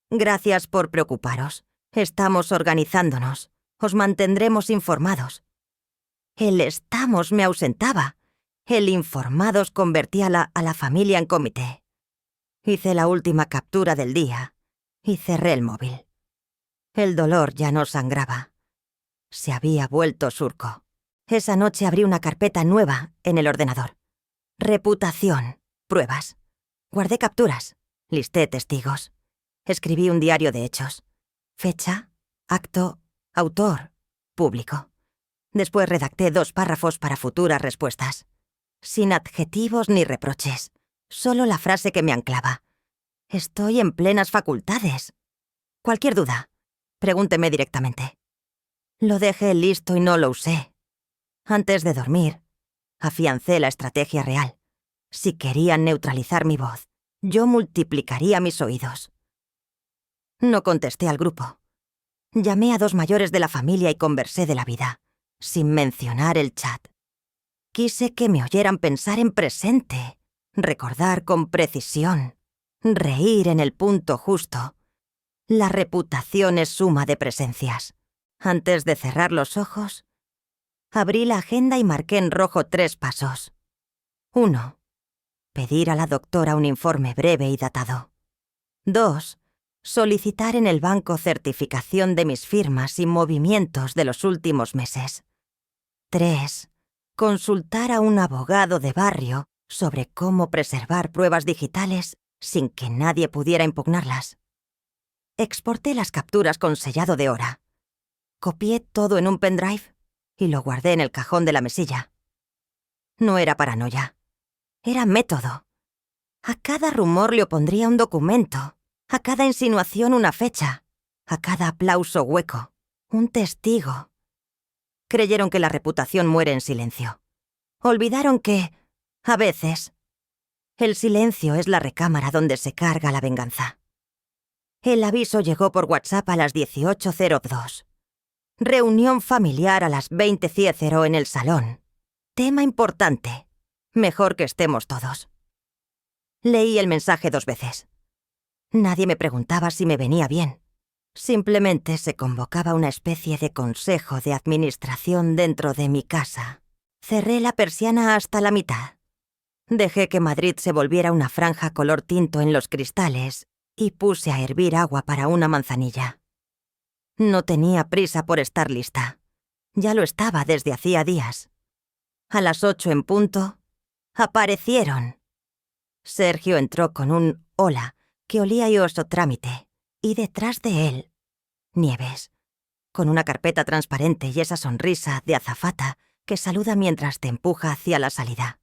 Gracias por preocuparos. Estamos organizándonos. Os mantendremos informados. El estamos me ausentaba. El informados convertía a la familia en comité. Hice la última captura del día y cerré el móvil. El dolor ya no sangraba. Se había vuelto surco. Esa noche abrí una carpeta nueva en el ordenador. Reputación. Pruebas. Guardé capturas. Listé testigos. Escribí un diario de hechos. Fecha, acto, autor, público. Después redacté 2 párrafos para futuras respuestas. Sin adjetivos ni reproches. Solo la frase que me anclaba. Estoy en plenas facultades. Cualquier duda, pregúnteme directamente. Lo dejé listo y no lo usé. Antes de dormir, afiancé la estrategia real. Si querían neutralizar mi voz, yo multiplicaría mis oídos. No contesté al grupo. Llamé a 2 mayores de la familia y conversé de la vida, sin mencionar el chat. Quise que me oyeran pensar en presente, recordar con precisión, reír en el punto justo. La reputación es suma de presencias. Antes de cerrar los ojos, abrí la agenda y marqué en rojo 3 pasos. 1. Pedir a la doctora un informe breve y datado. 2. Solicitar en el banco certificación de mis firmas y movimientos de los últimos meses. 3. Consultar a un abogado de barrio sobre cómo preservar pruebas digitales sin que nadie pudiera impugnarlas. Exporté las capturas con sellado de hora. Copié todo en un pendrive y lo guardé en el cajón de la mesilla. No era paranoia. Era método. A cada rumor le opondría un documento, a cada insinuación una fecha, a cada aplauso hueco, un testigo. Creyeron que la reputación muere en silencio. Olvidaron que, a veces, el silencio es la recámara donde se carga la venganza. El aviso llegó por WhatsApp a las 18:02. Reunión familiar a las 20:00 en el salón. Tema importante. Mejor que estemos todos. Leí el mensaje 2 veces. Nadie me preguntaba si me venía bien. Simplemente se convocaba una especie de consejo de administración dentro de mi casa. Cerré la persiana hasta la mitad. Dejé que Madrid se volviera una franja color tinto en los cristales y puse a hervir agua para una manzanilla. No tenía prisa por estar lista. Ya lo estaba desde hacía días. A las 8 en punto, aparecieron. Sergio entró con un hola que olía a oso trámite, y detrás de él, Nieves, con una carpeta transparente y esa sonrisa de azafata que saluda mientras te empuja hacia la salida.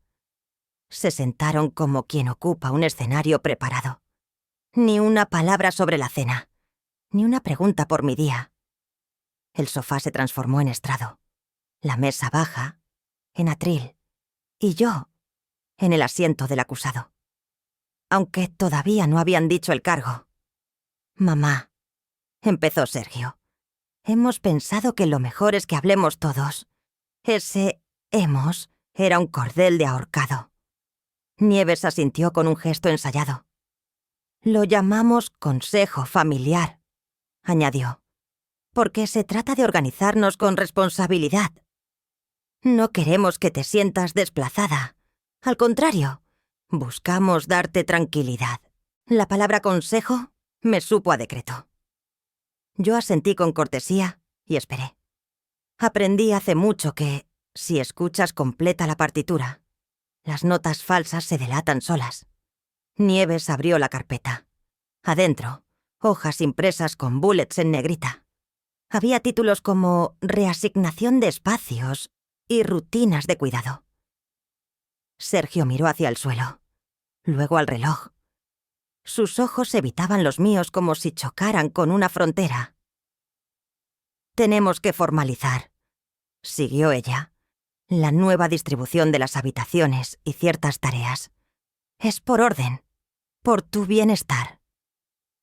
Se sentaron como quien ocupa un escenario preparado. Ni una palabra sobre la cena, ni una pregunta por mi día. El sofá se transformó en estrado, la mesa baja, en atril, y yo, en el asiento del acusado. Aunque todavía no habían dicho el cargo. «Mamá», empezó Sergio, «hemos pensado que lo mejor es que hablemos todos». Ese «hemos» era un cordel de ahorcado. Nieves asintió con un gesto ensayado. «Lo llamamos consejo familiar», añadió, «porque se trata de organizarnos con responsabilidad. No queremos que te sientas desplazada. Al contrario, buscamos darte tranquilidad». La palabra consejo me supo a decreto. Yo asentí con cortesía y esperé. Aprendí hace mucho que, si escuchas completa la partitura, las notas falsas se delatan solas. Nieves abrió la carpeta. Adentro, hojas impresas con bullets en negrita. Había títulos como reasignación de espacios y rutinas de cuidado. Sergio miró hacia el suelo, luego al reloj. Sus ojos evitaban los míos como si chocaran con una frontera. «Tenemos que formalizar», siguió ella, «la nueva distribución de las habitaciones y ciertas tareas. Es por orden, por tu bienestar.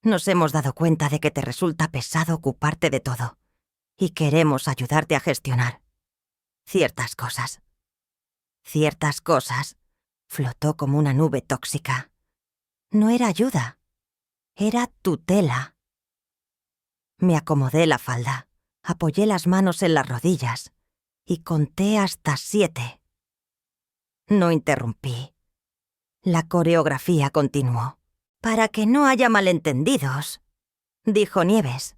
Nos hemos dado cuenta de que te resulta pesado ocuparte de todo, y queremos ayudarte a gestionar ciertas cosas». Ciertas cosas flotó como una nube tóxica. No era ayuda, era tutela. Me acomodé la falda, apoyé las manos en las rodillas y conté hasta 7. No interrumpí. La coreografía continuó. «Para que no haya malentendidos», dijo Nieves,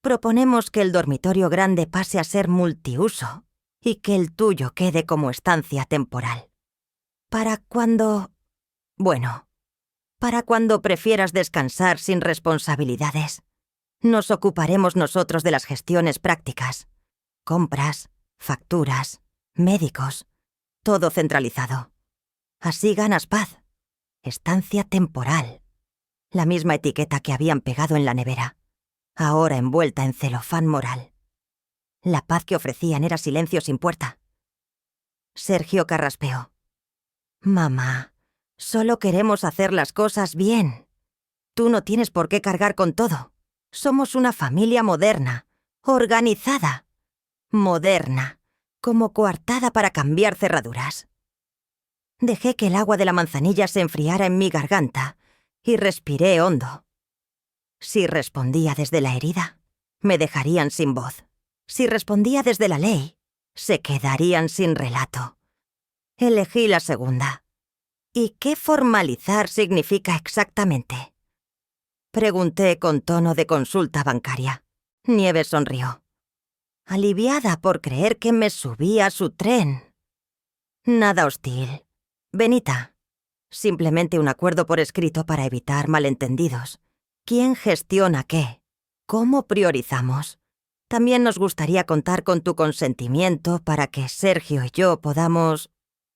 «proponemos que el dormitorio grande pase a ser multiuso y que el tuyo quede como estancia temporal. Para cuando prefieras descansar sin responsabilidades. Nos ocuparemos nosotros de las gestiones prácticas. Compras, facturas, médicos, todo centralizado. Así ganas paz. Estancia temporal». La misma etiqueta que habían pegado en la nevera, ahora envuelta en celofán moral. La paz que ofrecían era silencio sin puerta. Sergio carraspeó. «Mamá, solo queremos hacer las cosas bien. Tú no tienes por qué cargar con todo. Somos una familia moderna, organizada. Moderna, como coartada para cambiar cerraduras». Dejé que el agua de la manzanilla se enfriara en mi garganta y respiré hondo. Si respondía desde la herida, me dejarían sin voz. Si respondía desde la ley, se quedarían sin relato. Elegí la segunda. «¿Y qué formalizar significa exactamente?», pregunté con tono de consulta bancaria. Nieves sonrió, aliviada por creer que me subí a su tren. «Nada hostil. Benita. Simplemente un acuerdo por escrito para evitar malentendidos. ¿Quién gestiona qué? ¿Cómo priorizamos? También nos gustaría contar con tu consentimiento para que Sergio y yo podamos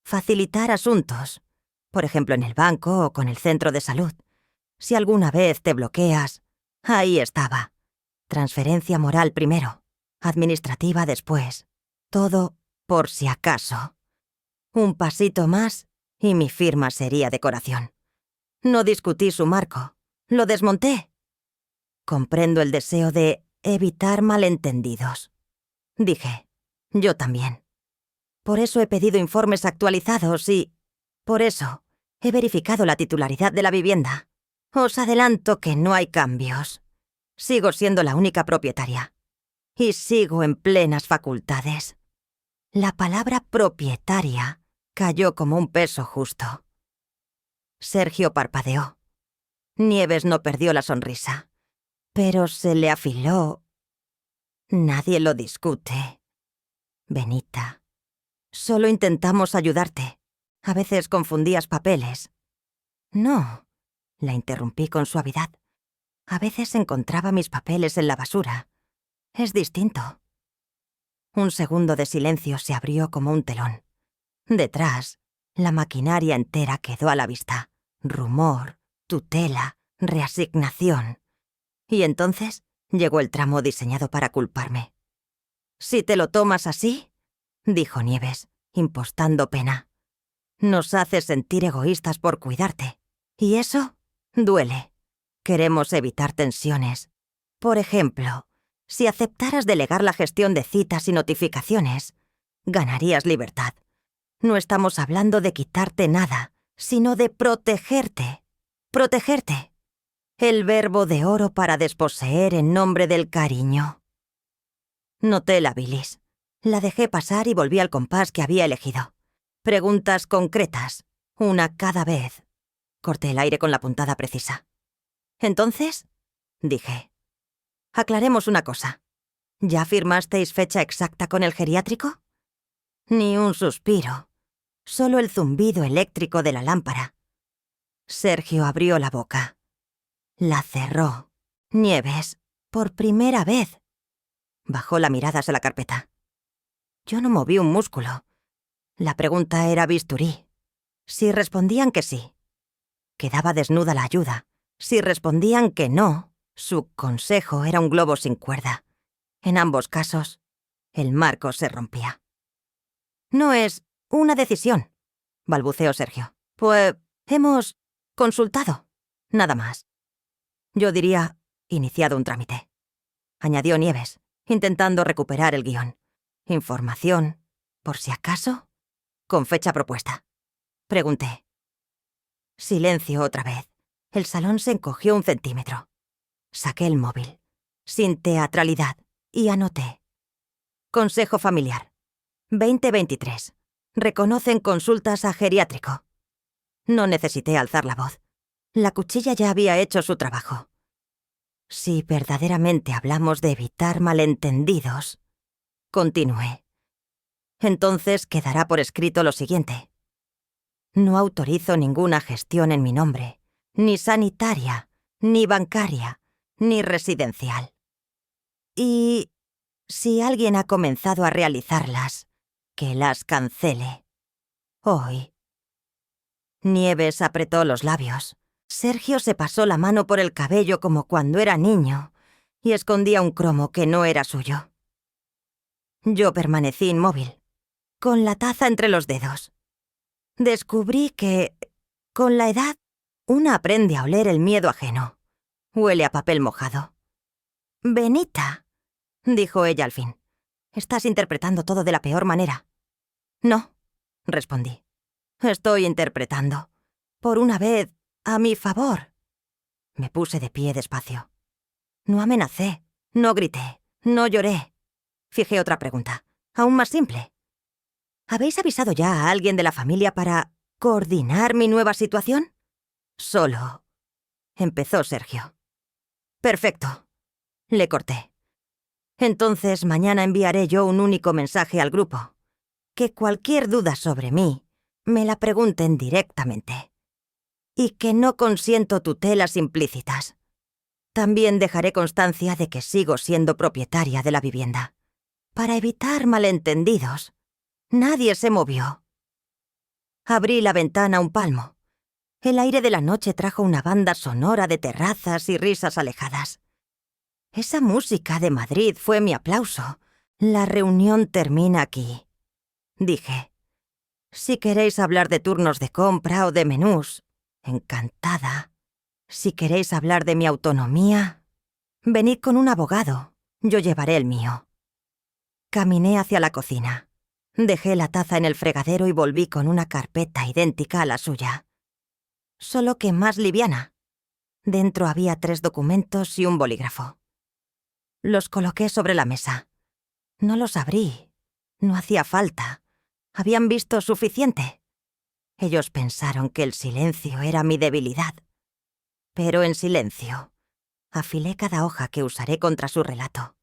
facilitar asuntos, por ejemplo en el banco o con el centro de salud. Si alguna vez te bloqueas, ahí estaba. Transferencia moral primero, administrativa después. Todo por si acaso. Un pasito más y mi firma sería decoración. No discutí su marco, lo desmonté. Comprendo el deseo de evitar malentendidos. Dije, yo también. Por eso he pedido informes actualizados y, por eso, he verificado la titularidad de la vivienda. Os adelanto que no hay cambios. Sigo siendo la única propietaria. Y sigo en plenas facultades. La palabra propietaria cayó como un peso justo. Sergio parpadeó. Nieves no perdió la sonrisa, pero se le afiló. Nadie lo discute. Benita, solo intentamos ayudarte. A veces confundías papeles. No, la interrumpí con suavidad. A veces encontraba mis papeles en la basura. Es distinto. Un segundo de silencio se abrió como un telón. Detrás, la maquinaria entera quedó a la vista. Rumor, tutela, reasignación. Y entonces llegó el tramo diseñado para culparme. «Si te lo tomas así», dijo Nieves, impostando pena, «nos haces sentir egoístas por cuidarte. Y eso duele. Queremos evitar tensiones. Por ejemplo, si aceptaras delegar la gestión de citas y notificaciones, ganarías libertad. No estamos hablando de quitarte nada, sino de protegerte. Protegerte. El verbo de oro para desposeer en nombre del cariño». Noté la bilis. La dejé pasar y volví al compás que había elegido. Preguntas concretas, una cada vez. Corté el aire con la puntada precisa. «Entonces», dije, «aclaremos una cosa. ¿Ya firmasteis fecha exacta con el geriátrico?» Ni un suspiro. Solo el zumbido eléctrico de la lámpara. Sergio abrió la boca. La cerró. Nieves, por primera vez. Bajó la mirada hacia la carpeta. Yo no moví un músculo. La pregunta era bisturí. Si respondían que sí, quedaba desnuda la ayuda. Si respondían que no, su consejo era un globo sin cuerda. En ambos casos, el marco se rompía. «No es una decisión», balbuceó Sergio. «Pues hemos consultado, nada más. Yo diría, iniciado un trámite», añadió Nieves, intentando recuperar el guión. «Información, por si acaso, con fecha propuesta». Pregunté. Silencio otra vez. El salón se encogió 1 centímetro. Saqué el móvil, sin teatralidad, y anoté. Consejo familiar. 2023. Reconocen consultas a geriátrico. No necesité alzar la voz. La cuchilla ya había hecho su trabajo. Si verdaderamente hablamos de evitar malentendidos, continué, entonces quedará por escrito lo siguiente. No autorizo ninguna gestión en mi nombre, ni sanitaria, ni bancaria, ni residencial. Y si alguien ha comenzado a realizarlas, que las cancele. Hoy. Nieves apretó los labios. Sergio se pasó la mano por el cabello como cuando era niño y escondía un cromo que no era suyo. Yo permanecí inmóvil, con la taza entre los dedos. Descubrí que, con la edad, una aprende a oler el miedo ajeno. Huele a papel mojado. «Benita», dijo ella al fin, «estás interpretando todo de la peor manera». «No», respondí. «Estoy interpretando, por una vez, a mi favor». Me puse de pie despacio. No amenacé, no grité, no lloré. Fijé otra pregunta, aún más simple. ¿Habéis avisado ya a alguien de la familia para coordinar mi nueva situación? Solo. Empezó Sergio. Perfecto. Le corté. Entonces mañana enviaré yo un único mensaje al grupo. Que cualquier duda sobre mí me la pregunten directamente. Y que no consiento tutelas implícitas. También dejaré constancia de que sigo siendo propietaria de la vivienda. Para evitar malentendidos, nadie se movió. Abrí la ventana un palmo. El aire de la noche trajo una banda sonora de terrazas y risas alejadas. Esa música de Madrid fue mi aplauso. La reunión termina aquí, dije. Si queréis hablar de turnos de compra o de menús, encantada. Si queréis hablar de mi autonomía, venid con un abogado. Yo llevaré el mío. Caminé hacia la cocina. Dejé la taza en el fregadero y volví con una carpeta idéntica a la suya. Solo que más liviana. Dentro había 3 documentos y un bolígrafo. Los coloqué sobre la mesa. No los abrí. No hacía falta. Habían visto suficiente. Ellos pensaron que el silencio era mi debilidad. Pero en silencio, afilé cada hoja que usaré contra su relato.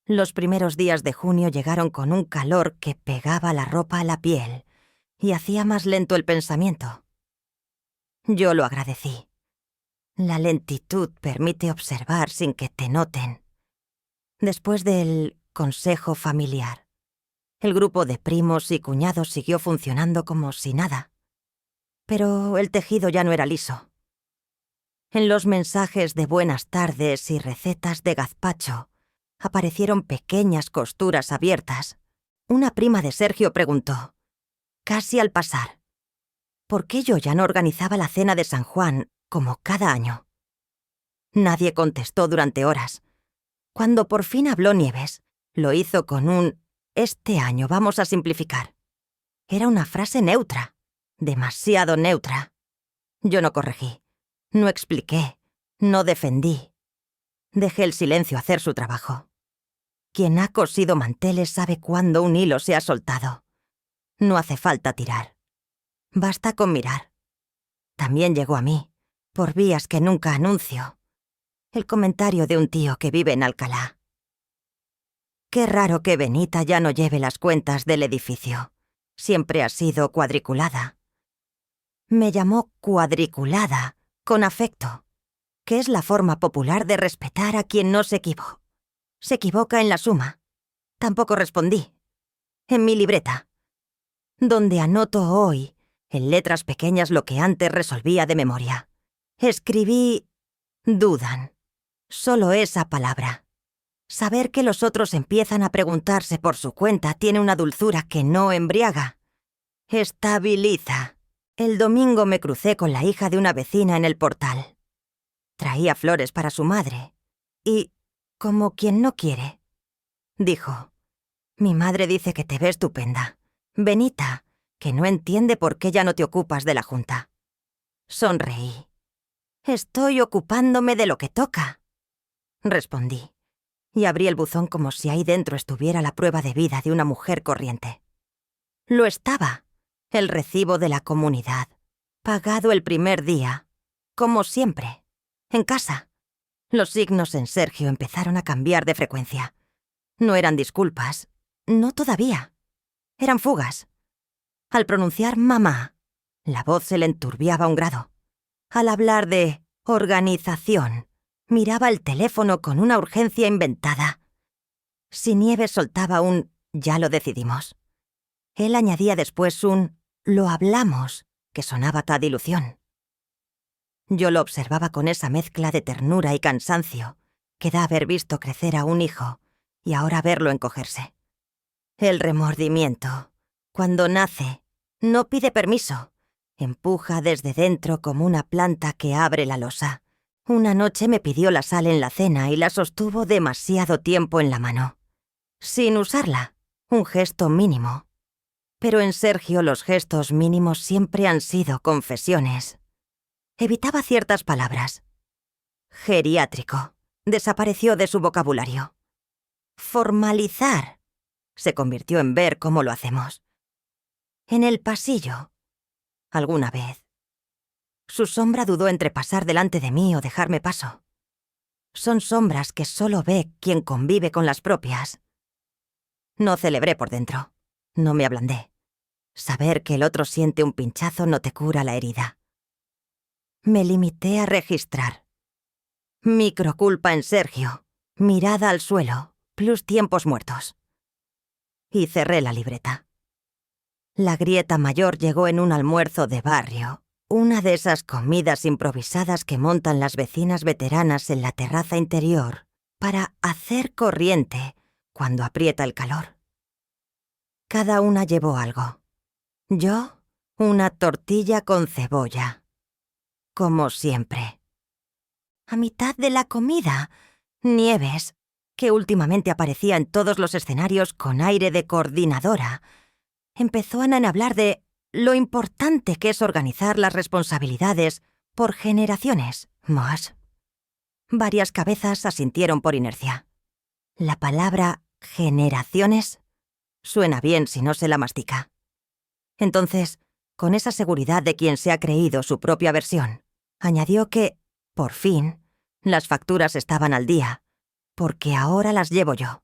Los primeros días de junio llegaron con un calor que pegaba la ropa a la piel y hacía más lento el pensamiento. Yo lo agradecí. La lentitud permite observar sin que te noten. Después del consejo familiar, el grupo de primos y cuñados siguió funcionando como si nada. Pero el tejido ya no era liso. En los mensajes de buenas tardes y recetas de gazpacho aparecieron pequeñas costuras abiertas. Una prima de Sergio preguntó, casi al pasar, ¿por qué yo ya no organizaba la cena de San Juan como cada año? Nadie contestó durante horas. Cuando por fin habló Nieves, lo hizo con un «este año vamos a simplificar». Era una frase neutra, demasiado neutra. Yo no corregí. No expliqué, no defendí. Dejé el silencio hacer su trabajo. Quien ha cosido manteles sabe cuándo un hilo se ha soltado. No hace falta tirar. Basta con mirar. También llegó a mí, por vías que nunca anuncio, el comentario de un tío que vive en Alcalá. Qué raro que Benita ya no lleve las cuentas del edificio. Siempre ha sido cuadriculada. Me llamó cuadriculada, con afecto, que es la forma popular de respetar a quien no se equivoca. Se equivoca en la suma. Tampoco respondí. En mi libreta, donde anoto hoy, en letras pequeñas, lo que antes resolvía de memoria. Escribí dudan. Solo esa palabra. Saber que los otros empiezan a preguntarse por su cuenta tiene una dulzura que no embriaga. Estabiliza. El domingo me crucé con la hija de una vecina en el portal. Traía flores para su madre. Y, como quien no quiere, dijo, mi madre dice que te ve estupenda. Benita, que no entiende por qué ya no te ocupas de la junta. Sonreí. Estoy ocupándome de lo que toca, respondí, y abrí el buzón como si ahí dentro estuviera la prueba de vida de una mujer corriente. Lo estaba, el recibo de la comunidad, pagado el primer día, como siempre, en casa. Los signos en Sergio empezaron a cambiar de frecuencia. No eran disculpas, no todavía. Eran fugas. Al pronunciar mamá, la voz se le enturbiaba un grado. Al hablar de organización, miraba el teléfono con una urgencia inventada. Si Nieves soltaba un «ya lo decidimos», él añadía después un «lo hablamos», que sonaba a dilución. Yo lo observaba con esa mezcla de ternura y cansancio que da haber visto crecer a un hijo y ahora verlo encogerse. El remordimiento, cuando nace, no pide permiso. Empuja desde dentro como una planta que abre la losa. Una noche me pidió la sal en la cena y la sostuvo demasiado tiempo en la mano. Sin usarla, un gesto mínimo. Pero en Sergio los gestos mínimos siempre han sido confesiones. Evitaba ciertas palabras. Geriátrico. Desapareció de su vocabulario. Formalizar. Se convirtió en ver cómo lo hacemos. En el pasillo. Alguna vez. Su sombra dudó entre pasar delante de mí o dejarme paso. Son sombras que solo ve quien convive con las propias. No celebré por dentro. No me ablandé. Saber que el otro siente un pinchazo no te cura la herida. Me limité a registrar. Microculpa en Sergio. Mirada al suelo, plus tiempos muertos. Y cerré la libreta. La grieta mayor llegó en un almuerzo de barrio, una de esas comidas improvisadas que montan las vecinas veteranas en la terraza interior para hacer corriente cuando aprieta el calor. Cada una llevó algo. Yo, una tortilla con cebolla. Como siempre. A mitad de la comida, Nieves, que últimamente aparecía en todos los escenarios con aire de coordinadora, empezó a hablar de lo importante que es organizar las responsabilidades por generaciones. Varias cabezas asintieron por inercia. La palabra generaciones suena bien si no se la mastica. Entonces, con esa seguridad de quien se ha creído su propia versión, añadió que, por fin, las facturas estaban al día, porque ahora las llevo yo.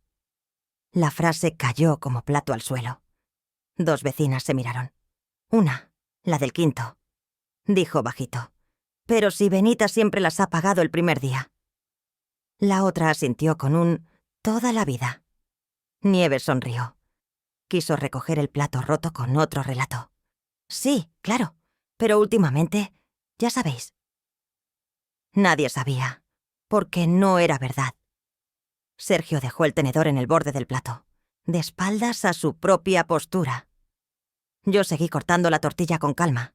La frase cayó como plato al suelo. 2 vecinas se miraron. Una, la del quinto, dijo bajito. Pero si Benita siempre las ha pagado el primer día. La otra asintió con un toda la vida. Nieves sonrió. Quiso recoger el plato roto con otro relato. Sí, claro, pero últimamente, ya sabéis. Nadie sabía, porque no era verdad. Sergio dejó el tenedor en el borde del plato, de espaldas a su propia postura. Yo seguí cortando la tortilla con calma.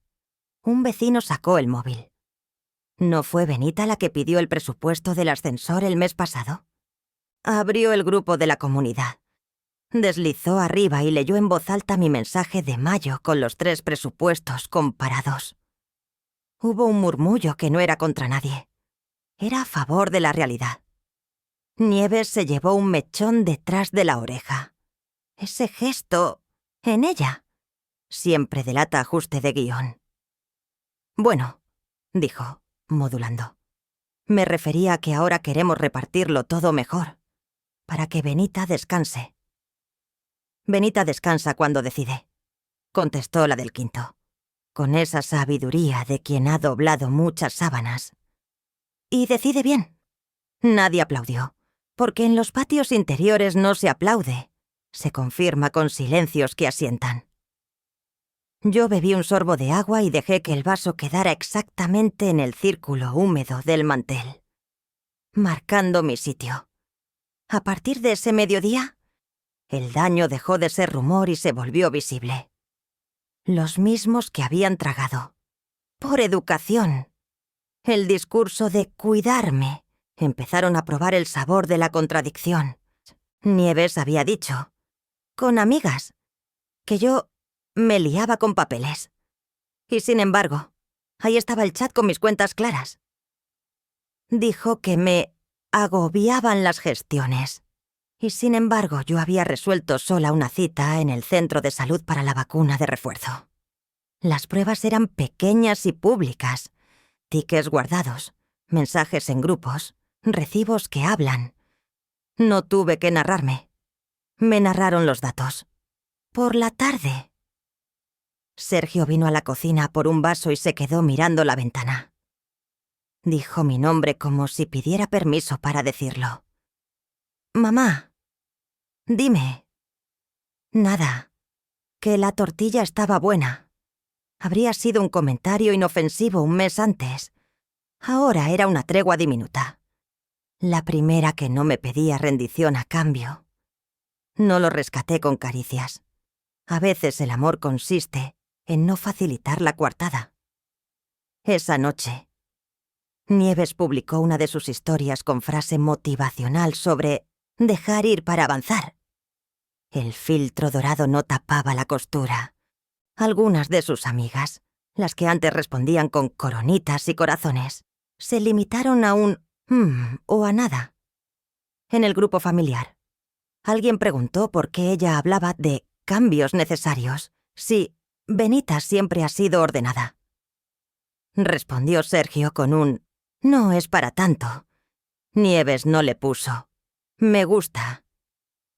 Un vecino sacó el móvil. ¿No fue Benita la que pidió el presupuesto del ascensor el mes pasado? Abrió el grupo de la comunidad. Deslizó arriba y leyó en voz alta mi mensaje de mayo con los 3 presupuestos comparados. Hubo un murmullo que no era contra nadie. Era a favor de la realidad. Nieves se llevó un mechón detrás de la oreja. Ese gesto, en ella, siempre delata ajuste de guión. Bueno, dijo, modulando. Me refería a que ahora queremos repartirlo todo mejor, para que Benita descanse. Benita descansa cuando decide, contestó la del quinto, con esa sabiduría de quien ha doblado muchas sábanas. Y decide bien. Nadie aplaudió, porque en los patios interiores no se aplaude, se confirma con silencios que asientan. Yo bebí un sorbo de agua y dejé que el vaso quedara exactamente en el círculo húmedo del mantel, marcando mi sitio. A partir de ese mediodía, el daño dejó de ser rumor y se volvió visible. Los mismos que habían tragado. Por educación. El discurso de cuidarme. Empezaron a probar el sabor de la contradicción. Nieves había dicho, con amigas, que yo me liaba con papeles. Y sin embargo, ahí estaba el chat con mis cuentas claras. Dijo que me agobiaban las gestiones. Y sin embargo, yo había resuelto sola una cita en el centro de salud para la vacuna de refuerzo. Las pruebas eran pequeñas y públicas. Tickets guardados, mensajes en grupos, recibos que hablan. No tuve que narrarme. Me narraron los datos. Por la tarde. Sergio vino a la cocina por un vaso y se quedó mirando la ventana. Dijo mi nombre como si pidiera permiso para decirlo. Mamá, dime. Nada. Que la tortilla estaba buena. Habría sido un comentario inofensivo un mes antes. Ahora era una tregua diminuta. La primera que no me pedía rendición a cambio. No lo rescaté con caricias. A veces el amor consiste en no facilitar la coartada. Esa noche, Nieves publicó una de sus historias con frase motivacional sobre dejar ir para avanzar. El filtro dorado no tapaba la costura. Algunas de sus amigas, las que antes respondían con coronitas y corazones, se limitaron a un o a nada. En el grupo familiar, alguien preguntó por qué ella hablaba de cambios necesarios, si Benita siempre ha sido ordenada. Respondió Sergio con un no es para tanto. Nieves no le puso me gusta.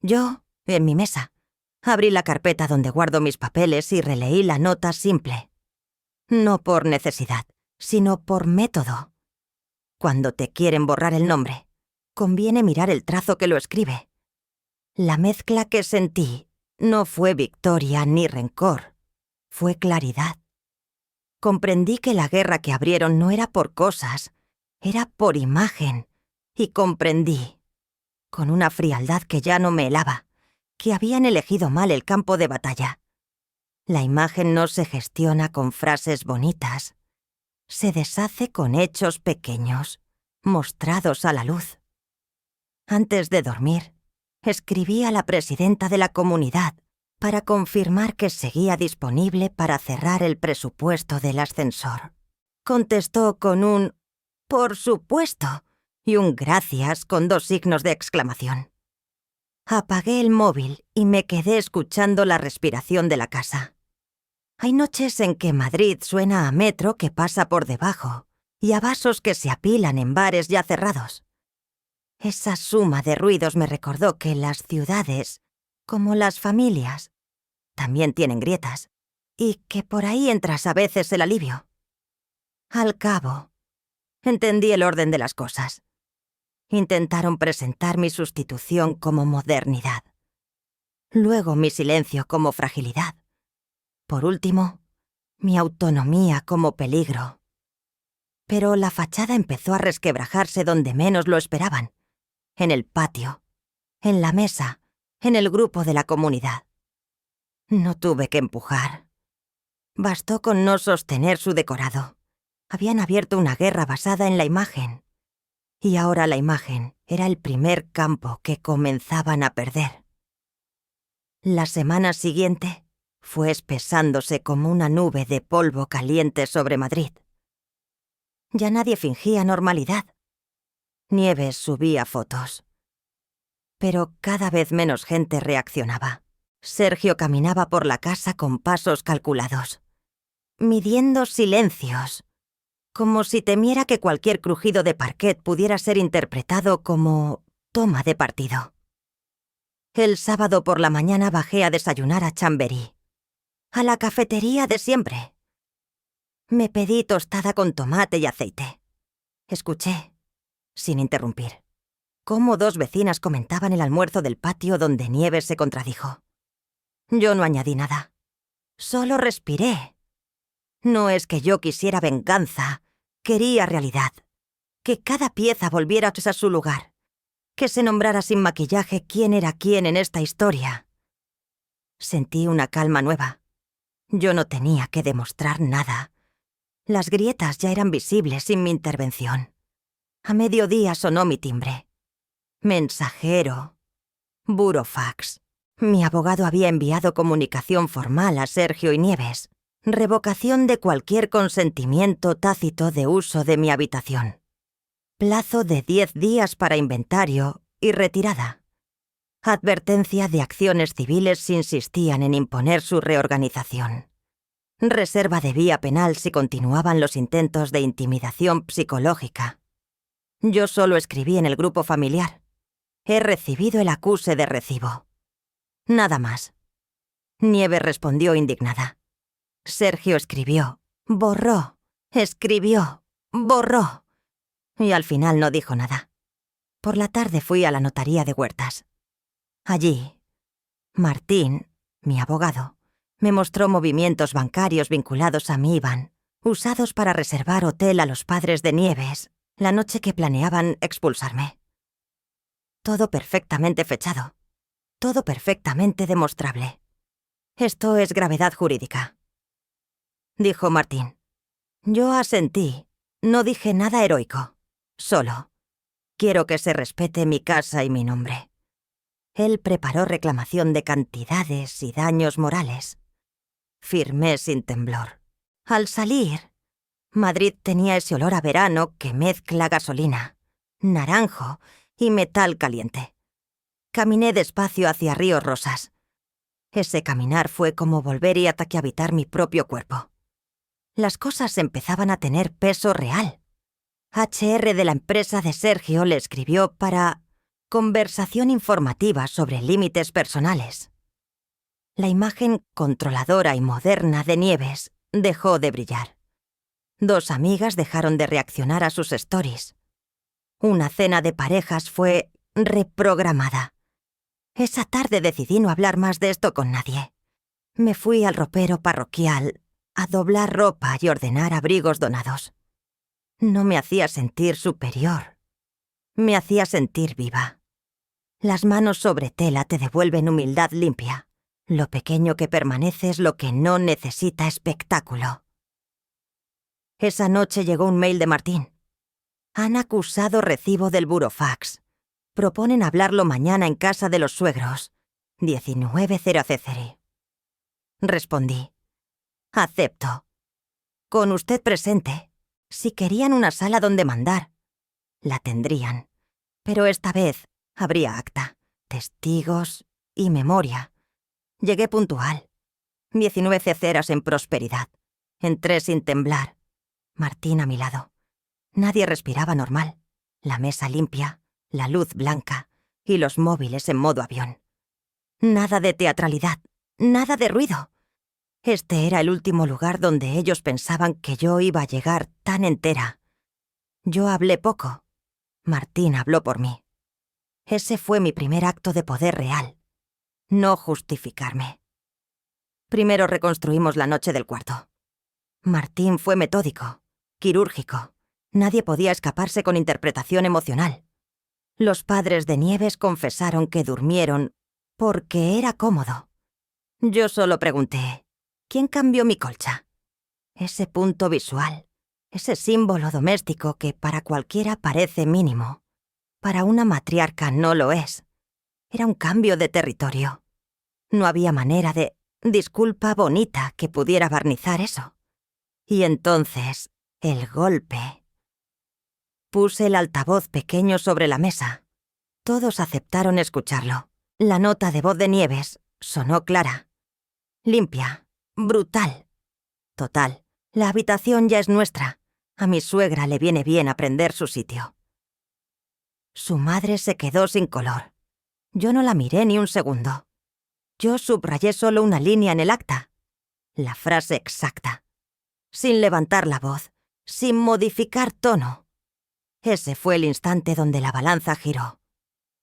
Yo, en mi mesa, abrí la carpeta donde guardo mis papeles y releí la nota simple. No por necesidad, sino por método. Cuando te quieren borrar el nombre, conviene mirar el trazo que lo escribe. La mezcla que sentí no fue victoria ni rencor, fue claridad. Comprendí que la guerra que abrieron no era por cosas, era por imagen, y comprendí, con una frialdad que ya no me helaba, que habían elegido mal el campo de batalla. La imagen no se gestiona con frases bonitas, se deshace con hechos pequeños, mostrados a la luz. Antes de dormir, escribí a la presidenta de la comunidad para confirmar que seguía disponible para cerrar el presupuesto del ascensor. Contestó con un «Por supuesto», y un gracias con 2 signos de exclamación. Apagué el móvil y me quedé escuchando la respiración de la casa. Hay noches en que Madrid suena a metro que pasa por debajo y a vasos que se apilan en bares ya cerrados. Esa suma de ruidos me recordó que las ciudades, como las familias, también tienen grietas, y que por ahí entras a veces el alivio. Al cabo, entendí el orden de las cosas. Intentaron presentar mi sustitución como modernidad. Luego mi silencio como fragilidad. Por último, mi autonomía como peligro. Pero la fachada empezó a resquebrajarse donde menos lo esperaban. En el patio, en la mesa, en el grupo de la comunidad. No tuve que empujar. Bastó con no sostener su decorado. Habían abierto una guerra basada en la imagen. Y ahora la imagen era el primer campo que comenzaban a perder. La semana siguiente fue espesándose como una nube de polvo caliente sobre Madrid. Ya nadie fingía normalidad. Nieves subía fotos. Pero cada vez menos gente reaccionaba. Sergio caminaba por la casa con pasos calculados, midiendo silencios, como si temiera que cualquier crujido de parquet pudiera ser interpretado como toma de partido. El sábado por la mañana bajé a desayunar a Chamberí, a la cafetería de siempre. Me pedí tostada con tomate y aceite. Escuché, sin interrumpir, cómo 2 vecinas comentaban el almuerzo del patio donde Nieves se contradijo. Yo no añadí nada. Solo respiré. No es que yo quisiera venganza, quería realidad. Que cada pieza volviera a su lugar. Que se nombrara sin maquillaje quién era quién en esta historia. Sentí una calma nueva. Yo no tenía que demostrar nada. Las grietas ya eran visibles sin mi intervención. A mediodía sonó mi timbre. Mensajero. Burofax. Mi abogado había enviado comunicación formal a Sergio y Nieves. Revocación de cualquier consentimiento tácito de uso de mi habitación. Plazo de 10 días para inventario y retirada. Advertencia de acciones civiles si insistían en imponer su reorganización. Reserva de vía penal si continuaban los intentos de intimidación psicológica. Yo solo escribí en el grupo familiar. He recibido el acuse de recibo. Nada más. Nieves respondió indignada. Sergio escribió, borró, escribió, borró. Y al final no dijo nada. Por la tarde fui a la notaría de Huertas. Allí, Martín, mi abogado, me mostró movimientos bancarios vinculados a mi IBAN, usados para reservar hotel a los padres de Nieves, la noche que planeaban expulsarme. Todo perfectamente fechado. Todo perfectamente demostrable. Esto es gravedad jurídica, dijo Martín. Yo asentí. No dije nada heroico. Solo. Quiero que se respete mi casa y mi nombre. Él preparó reclamación de cantidades y daños morales. Firmé sin temblor. Al salir, Madrid tenía ese olor a verano que mezcla gasolina, naranjo y metal caliente. Caminé despacio hacia Ríos Rosas. Ese caminar fue como volver y habitar mi propio cuerpo. Las cosas empezaban a tener peso real. HR de la empresa de Sergio le escribió para conversación informativa sobre límites personales. La imagen controladora y moderna de Nieves dejó de brillar. 2 amigas dejaron de reaccionar a sus stories. Una cena de parejas fue reprogramada. Esa tarde decidí no hablar más de esto con nadie. Me fui al ropero parroquial a doblar ropa y ordenar abrigos donados. No me hacía sentir superior. Me hacía sentir viva. Las manos sobre tela te devuelven humildad limpia. Lo pequeño que permanece es lo que no necesita espectáculo. Esa noche llegó un mail de Martín. Han acusado recibo del burofax. Proponen hablarlo mañana en casa de los suegros. 19:00. Respondí. Acepto. Con usted presente. Si querían una sala donde mandar. La tendrían. Pero esta vez habría acta, testigos y memoria. Llegué puntual. 19 ceceras en prosperidad. Entré sin temblar. Martín a mi lado. Nadie respiraba normal. La mesa limpia, la luz blanca y los móviles en modo avión. Nada de teatralidad, nada de ruido. Este era el último lugar donde ellos pensaban que yo iba a llegar tan entera. Yo hablé poco. Martín habló por mí. Ese fue mi primer acto de poder real. No justificarme. Primero reconstruimos la noche del cuarto. Martín fue metódico, quirúrgico. Nadie podía escaparse con interpretación emocional. Los padres de Nieves confesaron que durmieron porque era cómodo. Yo solo pregunté, ¿quién cambió mi colcha? Ese punto visual, ese símbolo doméstico que para cualquiera parece mínimo, para una matriarca no lo es. Era un cambio de territorio. No había manera de disculpa bonita que pudiera barnizar eso. Y entonces, el golpe. Puse el altavoz pequeño sobre la mesa. Todos aceptaron escucharlo. La nota de voz de Nieves sonó clara, limpia, brutal. Total, la habitación ya es nuestra. A mi suegra le viene bien aprender su sitio. Su madre se quedó sin color. Yo no la miré ni un segundo. Yo subrayé solo una línea en el acta. La frase exacta. Sin levantar la voz, sin modificar tono. Ese fue el instante donde la balanza giró.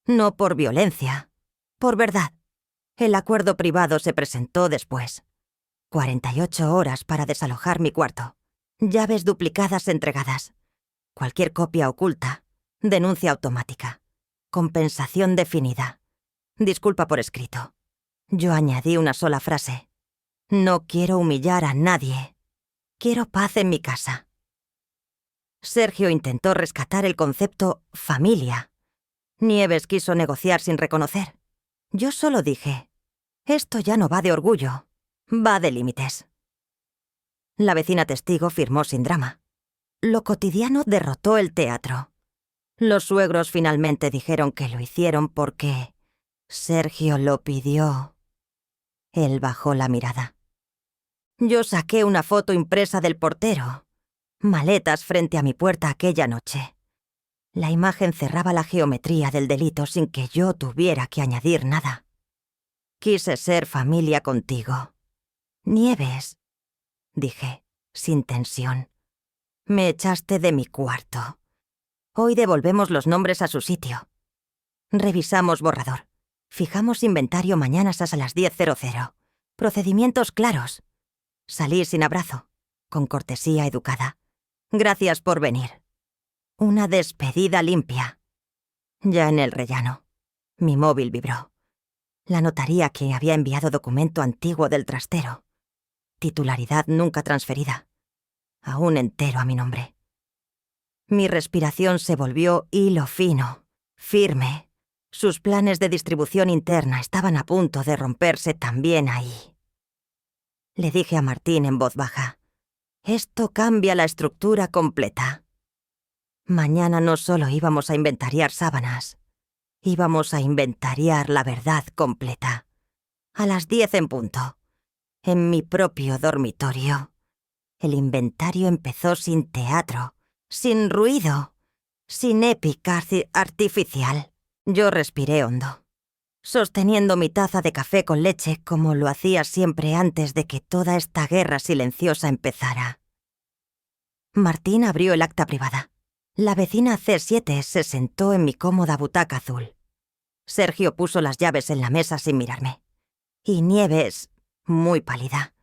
No por violencia, por verdad. El acuerdo privado se presentó después. 48 horas para desalojar mi cuarto. Llaves duplicadas entregadas. Cualquier copia oculta. Denuncia automática. Compensación definida. Disculpa por escrito. Yo añadí una sola frase. No quiero humillar a nadie. Quiero paz en mi casa. Sergio intentó rescatar el concepto familia. Nieves quiso negociar sin reconocer. Yo solo dije, esto ya no va de orgullo, va de límites. La vecina testigo firmó sin drama. Lo cotidiano derrotó el teatro. Los suegros finalmente dijeron que lo hicieron porque Sergio lo pidió. Él bajó la mirada. Yo saqué una foto impresa del portero. Maletas frente a mi puerta aquella noche. La imagen cerraba la geometría del delito sin que yo tuviera que añadir nada. Quise ser familia contigo. Nieves, dije, sin tensión. Me echaste de mi cuarto. Hoy devolvemos los nombres a su sitio. Revisamos borrador. Fijamos inventario mañanas a las 10:00. Procedimientos claros. Salí sin abrazo, con cortesía educada. Gracias por venir. Una despedida limpia. Ya en el rellano. Mi móvil vibró. La notaría que había enviado documento antiguo del trastero. Titularidad nunca transferida. Aún entero a mi nombre. Mi respiración se volvió hilo fino, firme. Sus planes de distribución interna estaban a punto de romperse también ahí. Le dije a Martín en voz baja. Esto cambia la estructura completa. Mañana no solo íbamos a inventariar sábanas, íbamos a inventariar la verdad completa. A las 10 en punto, en mi propio dormitorio. El inventario empezó sin teatro, sin ruido, sin épica artificial. Yo respiré hondo, sosteniendo mi taza de café con leche como lo hacía siempre antes de que toda esta guerra silenciosa empezara. Martín abrió el acta privada. La vecina C7 se sentó en mi cómoda butaca azul. Sergio puso las llaves en la mesa sin mirarme. Y Nieves, muy pálida,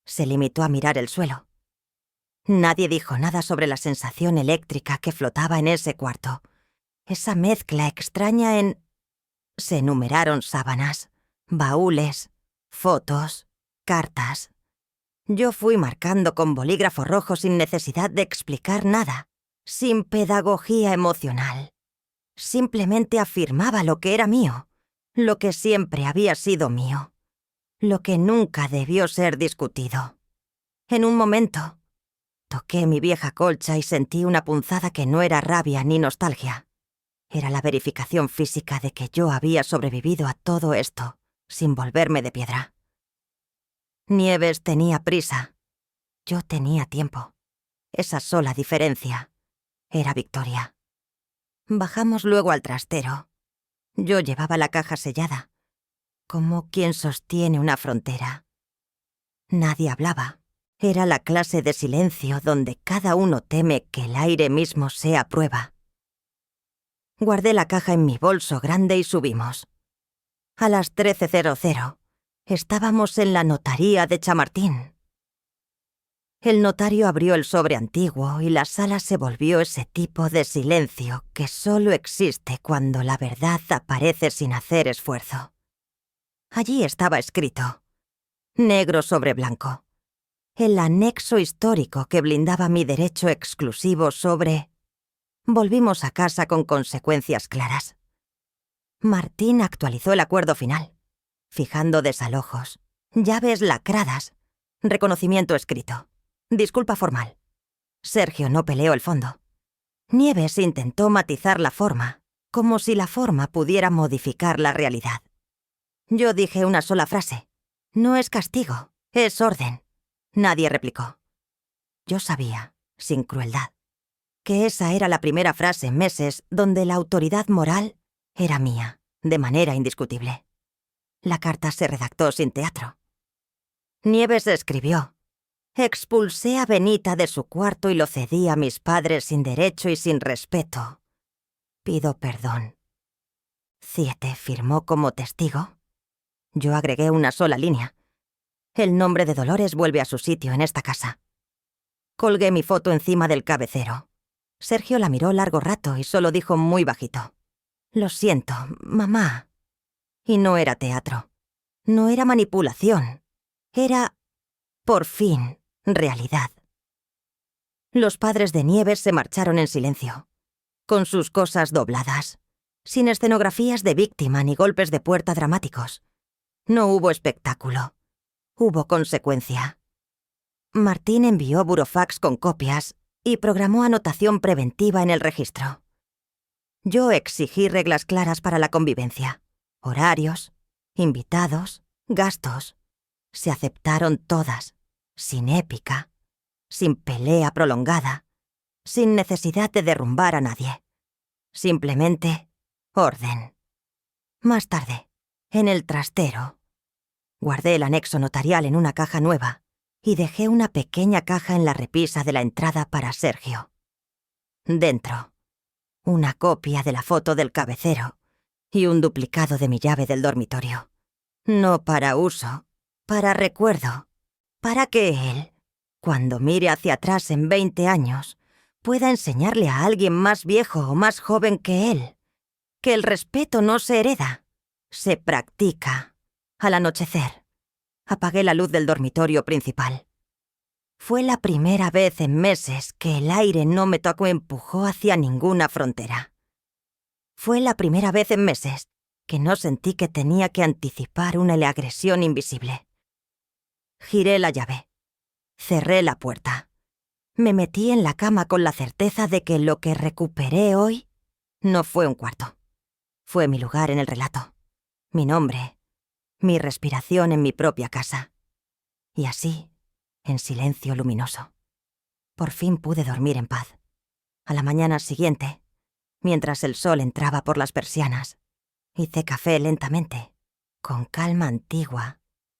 se limitó a mirar el suelo. Nadie dijo nada sobre la sensación eléctrica que flotaba en ese cuarto. Esa mezcla extraña en... Se enumeraron sábanas, baúles, fotos, cartas. Yo fui marcando con bolígrafo rojo sin necesidad de explicar nada, sin pedagogía emocional. Simplemente afirmaba lo que era mío, lo que siempre había sido mío, lo que nunca debió ser discutido. En un momento, Toqué mi vieja colcha y sentí una punzada que no era rabia ni nostalgia. Era la verificación física de que yo había sobrevivido a todo esto, sin volverme de piedra. Nieves tenía prisa. Yo tenía tiempo. Esa sola diferencia era victoria. Bajamos luego al trastero. Yo llevaba la caja sellada, como quien sostiene una frontera. Nadie hablaba. Era la clase de silencio donde cada uno teme que el aire mismo sea prueba. Guardé la caja en mi bolso grande y subimos. A las 13:00 estábamos en la notaría de Chamartín. El notario abrió el sobre antiguo y la sala se volvió ese tipo de silencio que solo existe cuando la verdad aparece sin hacer esfuerzo. Allí estaba escrito, negro sobre blanco, el anexo histórico que blindaba mi derecho exclusivo sobre... Volvimos a casa con consecuencias claras. Martín actualizó el acuerdo final, fijando desalojos, llaves lacradas, reconocimiento escrito, disculpa formal. Sergio no peleó el fondo. Nieves intentó matizar la forma, como si la forma pudiera modificar la realidad. Yo dije una sola frase. No es castigo, es orden. Nadie replicó. Yo sabía, sin crueldad, que esa era la primera frase en meses donde la autoridad moral era mía, de manera indiscutible. La carta se redactó sin teatro. Nieves escribió: expulsé a Benita de su cuarto y lo cedí a mis padres sin derecho y sin respeto. Pido perdón. Ciete firmó como testigo. Yo agregué una sola línea. El nombre de Dolores vuelve a su sitio en esta casa. Colgué mi foto encima del cabecero. Sergio la miró largo rato y solo dijo muy bajito: lo siento, mamá. Y no era teatro. No era manipulación. Era, por fin, realidad. Los padres de Nieves se marcharon en silencio, con sus cosas dobladas, sin escenografías de víctima ni golpes de puerta dramáticos. No hubo espectáculo. Hubo consecuencia. Martín envió burofax con copias y programó anotación preventiva en el registro. Yo exigí reglas claras para la convivencia, horarios, invitados, gastos. Se aceptaron todas, sin épica, sin pelea prolongada, sin necesidad de derrumbar a nadie. Simplemente, orden. Más tarde, en el trastero, guardé el anexo notarial en una caja nueva y dejé una pequeña caja en la repisa de la entrada para Sergio. Dentro, una copia de la foto del cabecero y un duplicado de mi llave del dormitorio. No para uso, para recuerdo, para que él, cuando mire hacia atrás en 20 años, pueda enseñarle a alguien más viejo o más joven que él que el respeto no se hereda, se practica. Al anochecer, apagué la luz del dormitorio principal. Fue la primera vez en meses que el aire no me tocó empujó hacia ninguna frontera. Fue la primera vez en meses que no sentí que tenía que anticipar una agresión invisible. Giré la llave. Cerré la puerta. Me metí en la cama con la certeza de que lo que recuperé hoy no fue un cuarto. Fue mi lugar en el relato, mi nombre, mi respiración en mi propia casa. Y así, en silencio luminoso, por fin pude dormir en paz. A la mañana siguiente, mientras el sol entraba por las persianas, hice café lentamente, con calma antigua,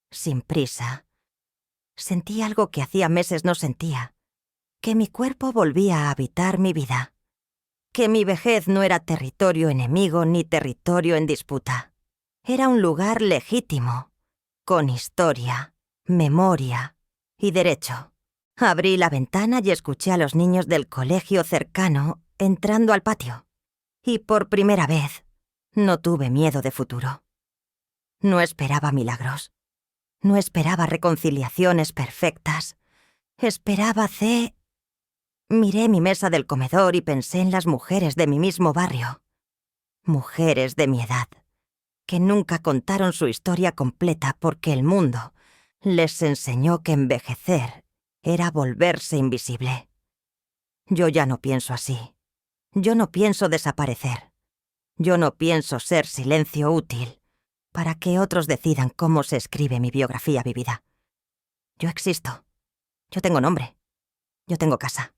sin prisa. Sentí algo que hacía meses no sentía, que mi cuerpo volvía a habitar mi vida, que mi vejez no era territorio enemigo ni territorio en disputa. Era un lugar legítimo, con historia, memoria y derecho. Abrí la ventana y escuché a los niños del colegio cercano entrando al patio. Y por primera vez, no tuve miedo de futuro. No esperaba milagros. No esperaba reconciliaciones perfectas. Esperaba Miré mi mesa del comedor y pensé en las mujeres de mi mismo barrio. Mujeres de mi edad, que nunca contaron su historia completa porque el mundo les enseñó que envejecer era volverse invisible. Yo ya no pienso así. Yo no pienso desaparecer. Yo no pienso ser silencio útil para que otros decidan cómo se escribe mi biografía vivida. Yo existo. Yo tengo nombre. Yo tengo casa.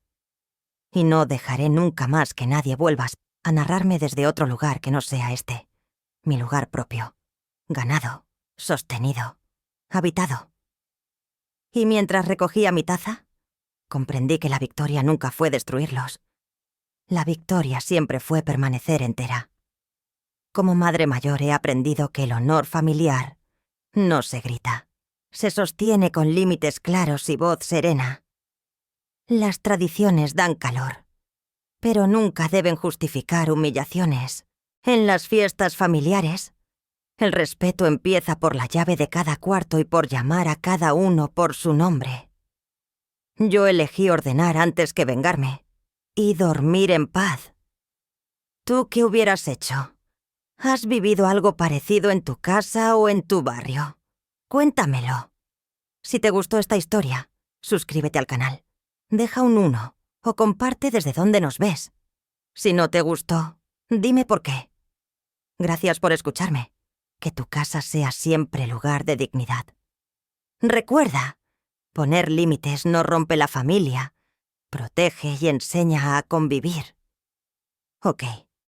Y no dejaré nunca más que nadie vuelva a narrarme desde otro lugar que no sea este. Mi lugar propio. Ganado. Sostenido. Habitado. Y mientras recogía mi taza, comprendí que la victoria nunca fue destruirlos. La victoria siempre fue permanecer entera. Como madre mayor he aprendido que el honor familiar no se grita. Se sostiene con límites claros y voz serena. Las tradiciones dan calor, pero nunca deben justificar humillaciones. En las fiestas familiares, el respeto empieza por la llave de cada cuarto y por llamar a cada uno por su nombre. Yo elegí ordenar antes que vengarme y dormir en paz. ¿Tú qué hubieras hecho? ¿Has vivido algo parecido en tu casa o en tu barrio? Cuéntamelo. Si te gustó esta historia, suscríbete al canal. Deja un 1 o comparte desde dónde nos ves. Si no te gustó, dime por qué. Gracias por escucharme. Que tu casa sea siempre lugar de dignidad. Recuerda, poner límites no rompe la familia, protege y enseña a convivir. Ok.